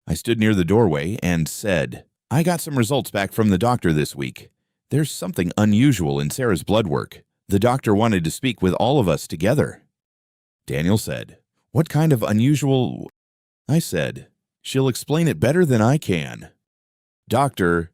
I stood near the doorway and said, "I got some results back from the doctor this week. There's something unusual in Sarah's blood work. The doctor wanted to speak with all of us together." Daniel said, "What kind of unusual—" I said, "She'll explain it better than I can." Dr.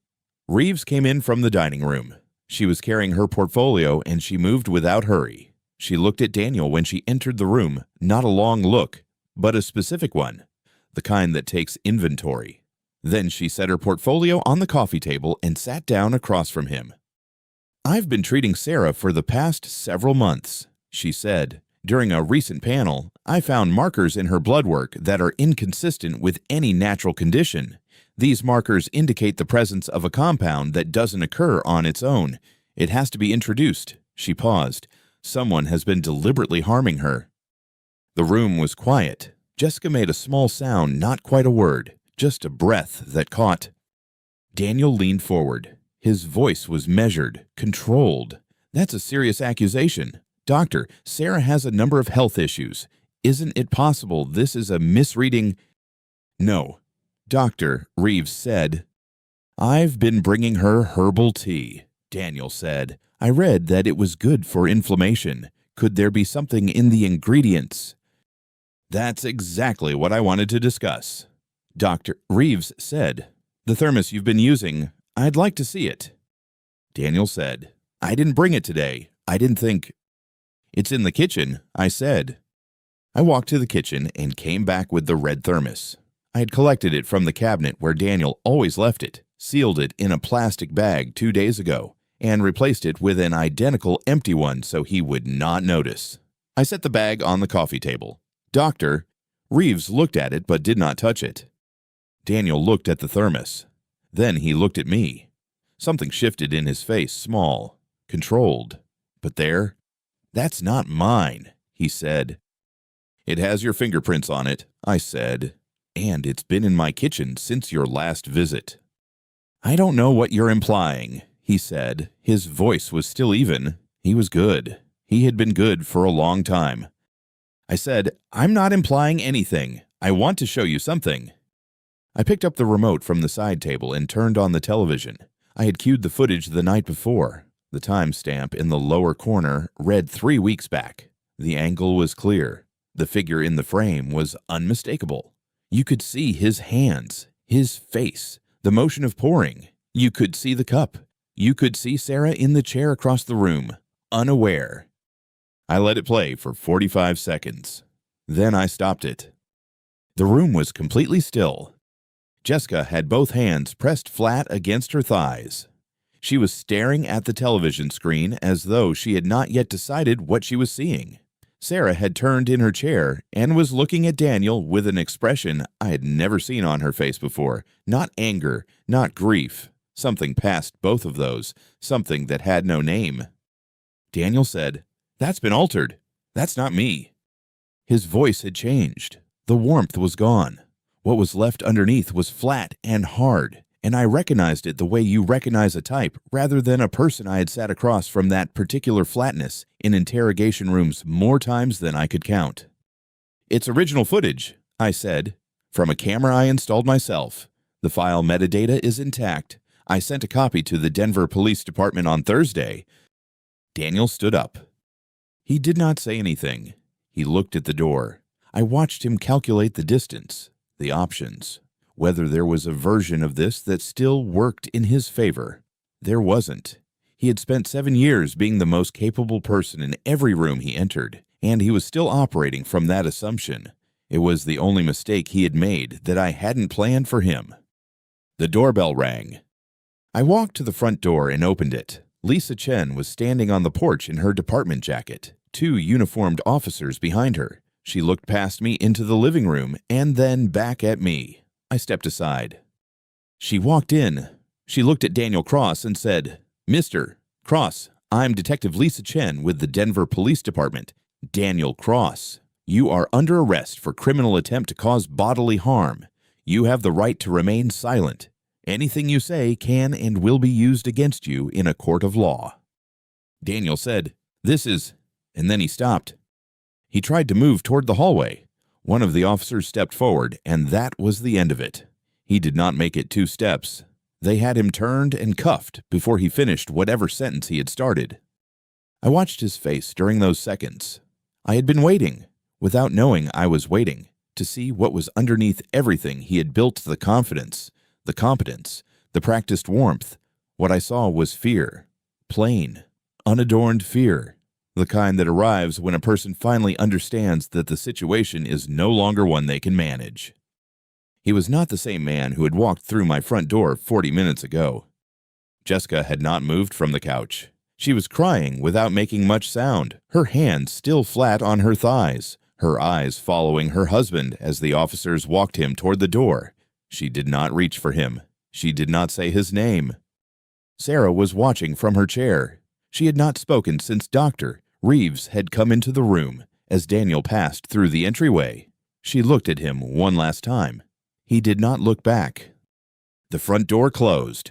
Reeves came in from the dining room. She was carrying her portfolio and she moved without hurry. She looked at Daniel when she entered the room, not a long look, but a specific one, the kind that takes inventory. Then she set her portfolio on the coffee table and sat down across from him. "I've been treating Sarah for the past several months," she said. "During a recent panel, I found markers in her blood work that are inconsistent with any natural condition. These markers indicate the presence of a compound that doesn't occur on its own. It has to be introduced." She paused. "Someone has been deliberately harming her." The room was quiet. Jessica made a small sound, not quite a word, just a breath that caught. Daniel leaned forward. His voice was measured, controlled. "That's a serious accusation. Doctor, Sarah has a number of health issues. Isn't it possible this is a misreading?" "No," Dr. Reeves said. "I've been bringing her herbal tea," Daniel said. "I read that it was good for inflammation. Could there be something in the ingredients?" "That's exactly what I wanted to discuss," Dr. Reeves said. "The thermos you've been using, I'd like to see it." Daniel said, "I didn't bring it today. I didn't think—" "It's in the kitchen," I said. I walked to the kitchen and came back with the red thermos. I had collected it from the cabinet where Daniel always left it, sealed it in a plastic bag 2 days ago, and replaced it with an identical empty one so he would not notice. I set the bag on the coffee table. Doctor, Reeves looked at it but did not touch it. Daniel looked at the thermos. Then he looked at me. Something shifted in his face, small, controlled. But there, "That's not mine," he said. "It has your fingerprints on it," I said, "and it's been in my kitchen since your last visit." "I don't know what you're implying," he said. His voice was still even. He was good. He had been good for a long time. I said, "I'm not implying anything. I want to show you something." I picked up the remote from the side table and turned on the television. I had cued the footage the night before. The timestamp in the lower corner read 3 weeks back. The angle was clear. The figure in the frame was unmistakable. You could see his hands, his face, the motion of pouring. You could see the cup. You could see Sarah in the chair across the room, unaware. I let it play for 45 seconds. Then I stopped it. The room was completely still. Jessica had both hands pressed flat against her thighs. She was staring at the television screen as though she had not yet decided what she was seeing. Sarah had turned in her chair and was looking at Daniel with an expression I had never seen on her face before. Not anger, not grief. Something past both of those, something that had no name. Daniel said, "That's been altered. That's not me." His voice had changed. The warmth was gone. What was left underneath was flat and hard, and I recognized it the way you recognize a type rather than a person I had sat across from that particular flatness in interrogation rooms more times than I could count. "It's original footage," I said, "from a camera I installed myself. The file metadata is intact. I sent a copy to the Denver Police Department on Thursday." Daniel stood up. He did not say anything. He looked at the door. I watched him calculate the distance, the options, whether there was a version of this that still worked in his favor. There wasn't. He had spent 7 years being the most capable person in every room he entered, and he was still operating from that assumption. It was the only mistake he had made that I hadn't planned for him. The doorbell rang. I walked to the front door and opened it. Lisa Chen was standing on the porch in her department jacket, 2 uniformed officers behind her. She looked past me into the living room and then back at me. I stepped aside. She walked in. She looked at Daniel Cross and said, "Mr. Cross, I'm Detective Lisa Chen with the Denver Police Department. Daniel Cross, you are under arrest for criminal attempt to cause bodily harm. You have the right to remain silent. Anything you say can and will be used against you in a court of law." Daniel said, "This is," and then he stopped. He tried to move toward the hallway. One of the officers stepped forward, and that was the end of it. He did not make it 2 steps. They had him turned and cuffed before he finished whatever sentence he had started. I watched his face during those seconds. I had been waiting, without knowing I was waiting, to see what was underneath everything he had built: the confidence, the competence, the practiced warmth. What I saw was fear. Plain, unadorned fear. The kind that arrives when a person finally understands that the situation is no longer one they can manage. He was not the same man who had walked through my front door 40 minutes ago. Jessica had not moved from the couch. She was crying without making much sound, her hands still flat on her thighs, her eyes following her husband as the officers walked him toward the door. She did not reach for him. She did not say his name. Sarah was watching from her chair. She had not spoken since Dr. Reeves had come into the room as Daniel passed through the entryway. She looked at him one last time. He did not look back. The front door closed.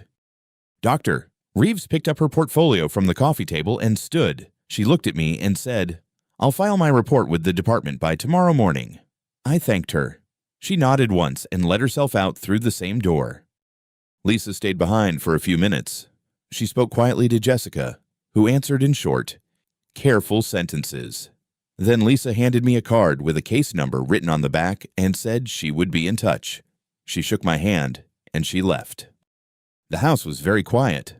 "Doctor." Reeves picked up her portfolio from the coffee table and stood. She looked at me and said, "I'll file my report with the department by tomorrow morning." I thanked her. She nodded once and let herself out through the same door. Lisa stayed behind for a few minutes. She spoke quietly to Jessica, who answered in short, careful sentences. Then Lisa handed me a card with a case number written on the back and said she would be in touch. She shook my hand, and she left. The house was very quiet.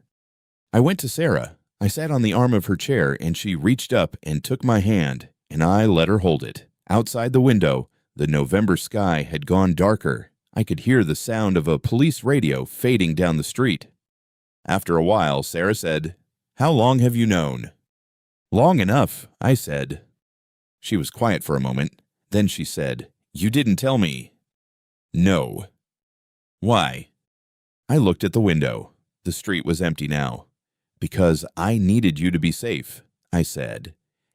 I went to Sarah. I sat on the arm of her chair, and she reached up and took my hand, and I let her hold it. Outside the window, the November sky had gone darker. I could hear the sound of a police radio fading down the street. After a while, Sarah said, "How long have you known?" "Long enough," I said. She was quiet for a moment. Then she said, "You didn't tell me." "No." "Why?" I looked at the window. The street was empty now. "Because I needed you to be safe," I said.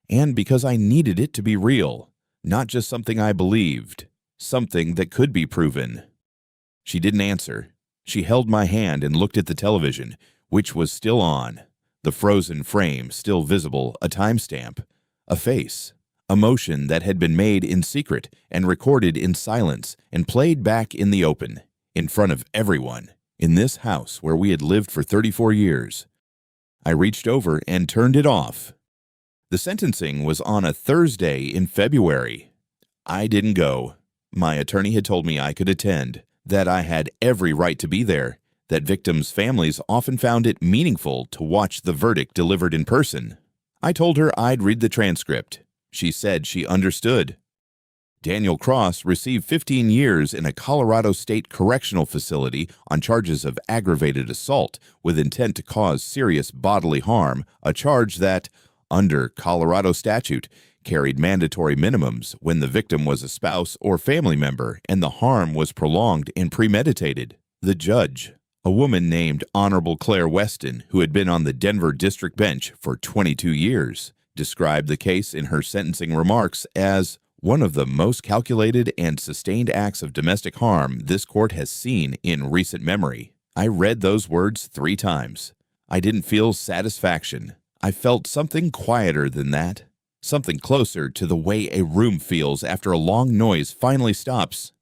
"And because I needed it to be real, not just something I believed, something that could be proven." She didn't answer. She held my hand and looked at the television, which was still on. The frozen frame still visible, a timestamp, a face, a motion that had been made in secret and recorded in silence and played back in the open, in front of everyone, in this house where we had lived for 34 years. I reached over and turned it off. The sentencing was on a Thursday in February. I didn't go. My attorney had told me I could attend, that I had every right to be there, that victims' families often found it meaningful to watch the verdict delivered in person. I told her I'd read the transcript. She said she understood. Daniel Cross received 15 years in a Colorado State Correctional Facility on charges of aggravated assault with intent to cause serious bodily harm, a charge that, under Colorado statute, carried mandatory minimums when the victim was a spouse or family member and the harm was prolonged and premeditated. The judge, a woman named Honorable Claire Weston, who had been on the Denver District Bench for 22 years, described the case in her sentencing remarks as one of the most calculated and sustained acts of domestic harm this court has seen in recent memory. I read those words 3 times. I didn't feel satisfaction. I felt something quieter than that. Something closer to the way a room feels after a long noise finally stops.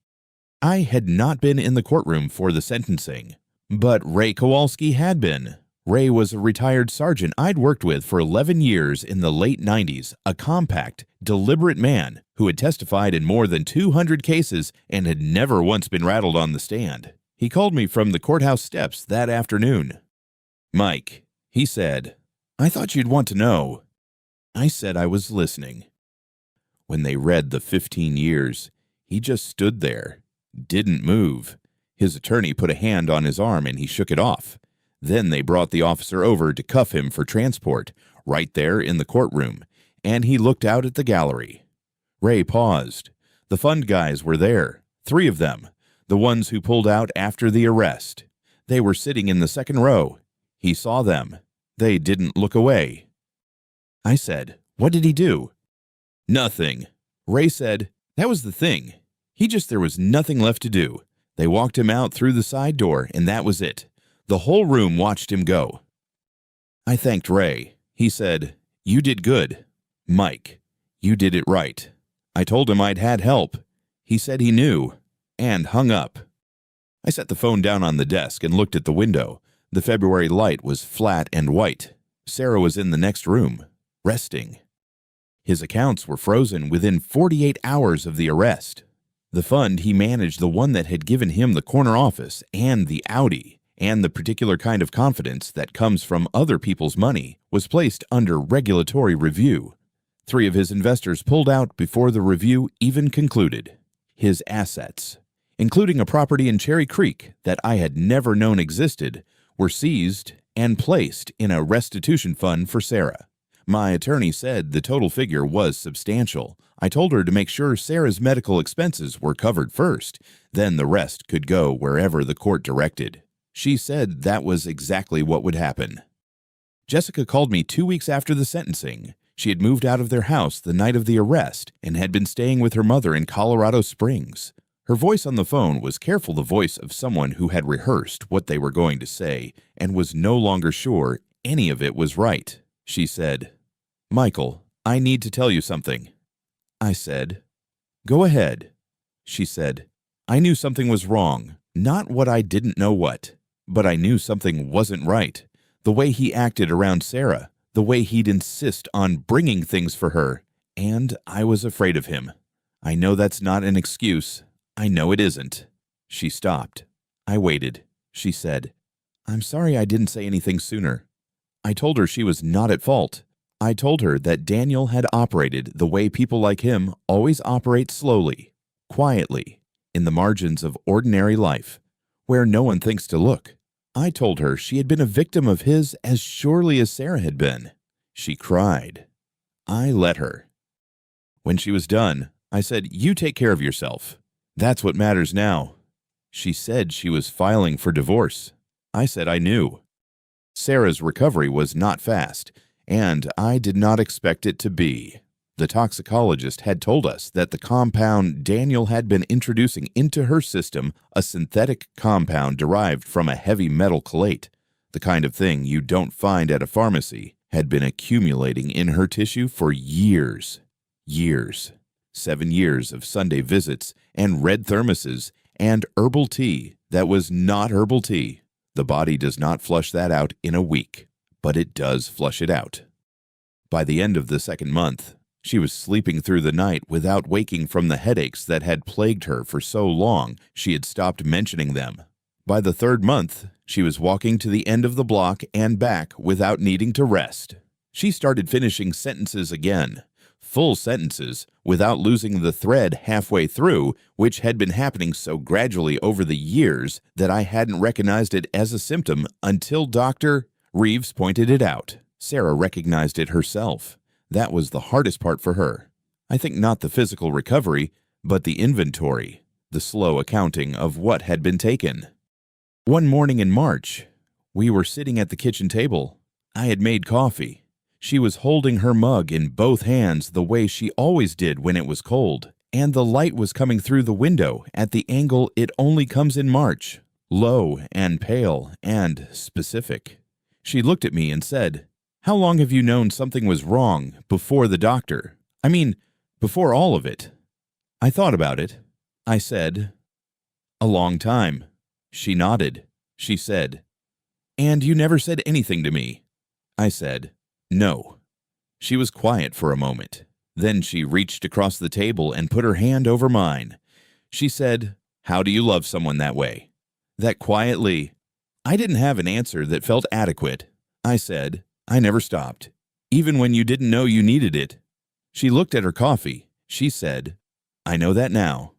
I had not been in the courtroom for the sentencing, but Ray Kowalski had been. Ray was a retired sergeant I'd worked with for 11 years in the late 90s, a compact, deliberate man who had testified in more than 200 cases and had never once been rattled on the stand. He called me from the courthouse steps that afternoon. "Mike," he said, "I thought you'd want to know." I said I was listening. When they read the 15 years, he just stood there, didn't move. His attorney put a hand on his arm and he shook it off. Then they brought the officer over to cuff him for transport, right there in the courtroom, and he looked out at the gallery. Ray paused. The fund guys were there, 3 of them, the ones who pulled out after the arrest. They were sitting in the second row. He saw them. They didn't look away. I said, "What did he do?" "Nothing." Ray said, "That was the thing. There was nothing left to do. They walked him out through the side door, and that was it. The whole room watched him go." I thanked Ray. He said, "You did good. Mike, you did it right." I told him I'd had help. He said he knew, and hung up. I set the phone down on the desk and looked at the window. The February light was flat and white. Sarah was in the next room, resting. His accounts were frozen within 48 hours of the arrest. The fund he managed, the one that had given him the corner office and the Audi, and the particular kind of confidence that comes from other people's money, was placed under regulatory review. 3 of his investors pulled out before the review even concluded. His assets, including a property in Cherry Creek that I had never known existed, were seized and placed in a restitution fund for Sarah. My attorney said the total figure was substantial. I told her to make sure Sarah's medical expenses were covered first, then the rest could go wherever the court directed. She said that was exactly what would happen. Jessica called me 2 weeks after the sentencing. She had moved out of their house the night of the arrest and had been staying with her mother in Colorado Springs. Her voice on the phone was careful, the voice of someone who had rehearsed what they were going to say and was no longer sure any of it was right. She said, "Michael, I need to tell you something." I said, "Go ahead." She said, "I knew something was wrong, not what I didn't know what, but I knew something wasn't right. The way he acted around Sarah, the way he'd insist on bringing things for her, and I was afraid of him. I know that's not an excuse. I know it isn't." She stopped. I waited. She said, "I'm sorry I didn't say anything sooner." I told her she was not at fault. I told her that Daniel had operated the way people like him always operate, slowly, quietly, in the margins of ordinary life, where no one thinks to look. I told her she had been a victim of his as surely as Sarah had been. She cried. I let her. When she was done, I said, "You take care of yourself. That's what matters now." She said she was filing for divorce. I said I knew. Sarah's recovery was not fast, and I did not expect it to be. The toxicologist had told us that the compound Daniel had been introducing into her system, a synthetic compound derived from a heavy metal chelate, the kind of thing you don't find at a pharmacy, had been accumulating in her tissue for years. Years. 7 years of Sunday visits and red thermoses and herbal tea that was not herbal tea. The body does not flush that out in a week, but it does flush it out. By the end of the 2nd month, she was sleeping through the night without waking from the headaches that had plagued her for so long she had stopped mentioning them. By the 3rd month, she was walking to the end of the block and back without needing to rest. She started finishing sentences again, full sentences, without losing the thread halfway through, which had been happening so gradually over the years that I hadn't recognized it as a symptom until Dr. Reeves pointed it out. Sarah recognized it herself. That was the hardest part for her. I think not the physical recovery, but the inventory, the slow accounting of what had been taken. One morning in March, we were sitting at the kitchen table. I had made coffee. She was holding her mug in both hands the way she always did when it was cold, and the light was coming through the window at the angle it only comes in March, low and pale and specific. She looked at me and said, "How long have you known something was wrong before the doctor? I mean, before all of it?" I thought about it. I said, "A long time." She nodded. She said, "And you never said anything to me?" I said, "No." She was quiet for a moment. Then she reached across the table and put her hand over mine. She said, "How do you love someone that way?" That quietly. I didn't have an answer that felt adequate. I said, "I never stopped, even when you didn't know you needed it." She looked at her coffee. She said, "I know that now."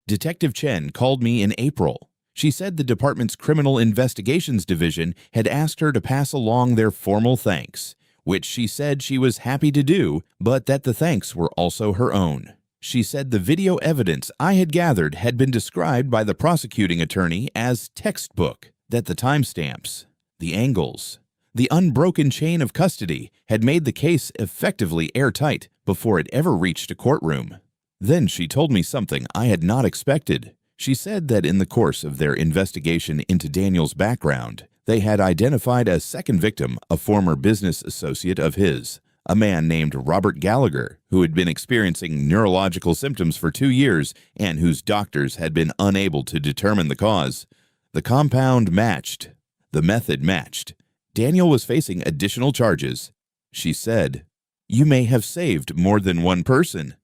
Detective Chen called me in April. She said the department's Criminal Investigations Division had asked her to pass along their formal thanks, which she said she was happy to do, but that the thanks were also her own. She said the video evidence I had gathered had been described by the prosecuting attorney as textbook, that the timestamps, the angles, the unbroken chain of custody had made the case effectively airtight before it ever reached a courtroom. Then she told me something I had not expected. She said that in the course of their investigation into Daniel's background, they had identified a second victim, a former business associate of his, a man named Robert Gallagher, who had been experiencing neurological symptoms for 2 years and whose doctors had been unable to determine the cause. The compound matched. The method matched. Daniel was facing additional charges. She said, "You may have saved more than one person."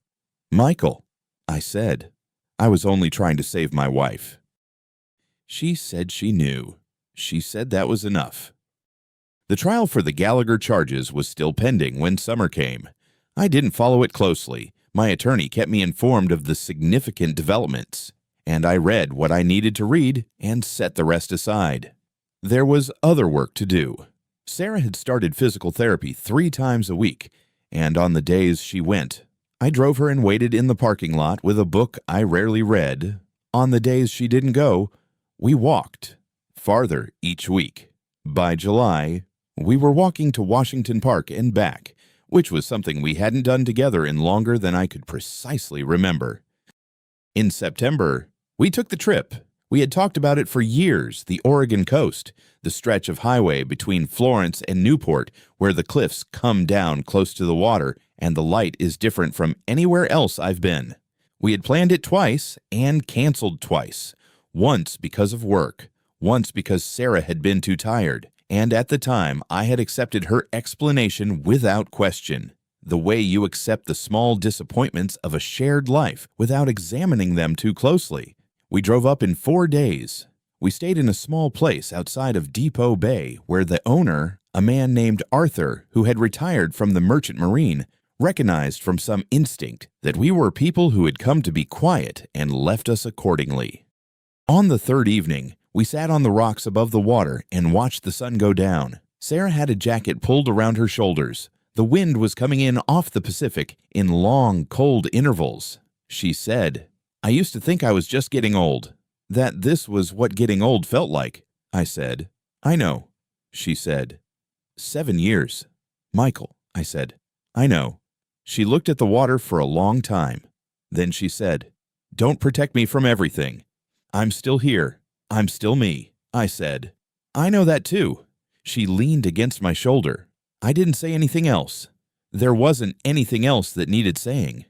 "Michael," I said. "I was only trying to save my wife." She said she knew. She said that was enough. The trial for the Gallagher charges was still pending when summer came. I didn't follow it closely. My attorney kept me informed of the significant developments, and I read what I needed to read and set the rest aside. There was other work to do. Sarah had started physical therapy 3 times a week, and on the days she went, I drove her and waited in the parking lot with a book I rarely read. On the days she didn't go, we walked farther each week. By July, we were walking to Washington Park and back, which was something we hadn't done together in longer than I could precisely remember. In September, we took the trip. We had talked about it for years, the Oregon coast, the stretch of highway between Florence and Newport, where the cliffs come down close to the water and the light is different from anywhere else I've been. We had planned it twice and canceled twice. Once because of work, once because Sarah had been too tired, and at the time I had accepted her explanation without question. The way you accept the small disappointments of a shared life without examining them too closely. We drove up in 4 days. We stayed in a small place outside of Depot Bay where the owner, a man named Arthur, who had retired from the Merchant Marine, recognized from some instinct that we were people who had come to be quiet and left us accordingly. On the third evening, we sat on the rocks above the water and watched the sun go down. Sarah had a jacket pulled around her shoulders. The wind was coming in off the Pacific in long, cold intervals. She said, "I used to think I was just getting old, that this was what getting old felt like." I said, "I know." She said, 7 years. "Michael," I said, "I know." She looked at the water for a long time. Then she said, "Don't protect me from everything. I'm still here. I'm still me." I said, "I know that too." She leaned against my shoulder. I didn't say anything else. There wasn't anything else that needed saying.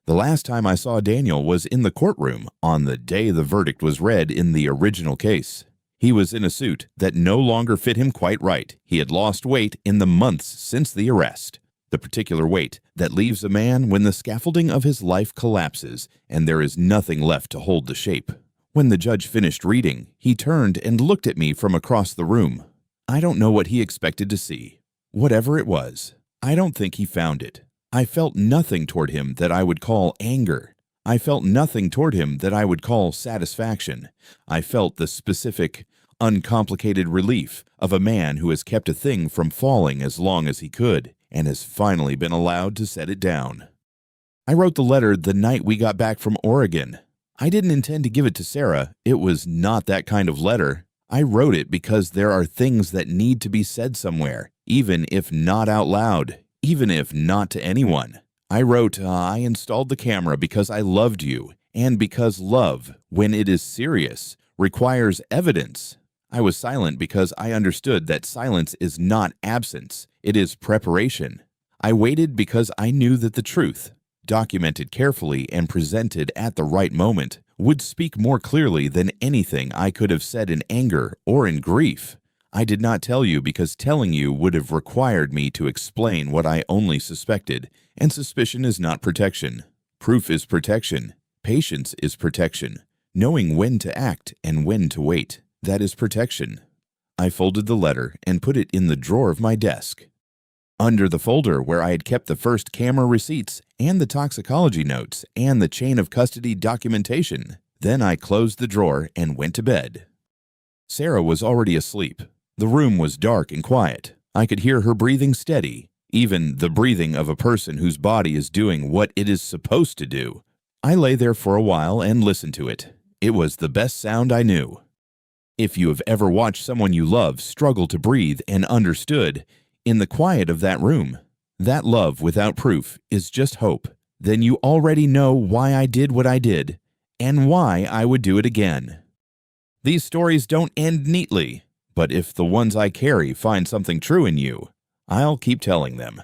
The last time I saw Daniel was in the courtroom on the day the verdict was read in the original case. He was in a suit that no longer fit him quite right. He had lost weight in the months since the arrest, the particular weight that leaves a man when the scaffolding of his life collapses and there is nothing left to hold the shape. When the judge finished reading, he turned and looked at me from across the room. I don't know what he expected to see. Whatever it was, I don't think he found it. I felt nothing toward him that I would call anger. I felt nothing toward him that I would call satisfaction. I felt the specific, uncomplicated relief of a man who has kept a thing from falling as long as he could and has finally been allowed to set it down. I wrote the letter the night we got back from Oregon. I didn't intend to give it to Sarah. It was not that kind of letter. I wrote it because there are things that need to be said somewhere, even if not out loud, even if not to anyone. I wrote, I installed the camera because I loved you, and because love, when it is serious, requires evidence. I was silent because I understood that silence is not absence, it is preparation. I waited because I knew that the truth, documented carefully and presented at the right moment, would speak more clearly than anything I could have said in anger or in grief. I did not tell you because telling you would have required me to explain what I only suspected, and suspicion is not protection. Proof is protection. Patience is protection. Knowing when to act and when to wait, that is protection. I folded the letter and put it in the drawer of my desk. Under the folder where I had kept the first camera receipts and the toxicology notes and the chain of custody documentation. Then I closed the drawer and went to bed. Sarah was already asleep. The room was dark and quiet. I could hear her breathing steady, even the breathing of a person whose body is doing what it is supposed to do. I lay there for a while and listened to it. It was the best sound I knew. If you have ever watched someone you love struggle to breathe and understood, in the quiet of that room, that love without proof is just hope, then you already know why I did what I did and why I would do it again. These stories don't end neatly, but if the ones I carry find something true in you, I'll keep telling them.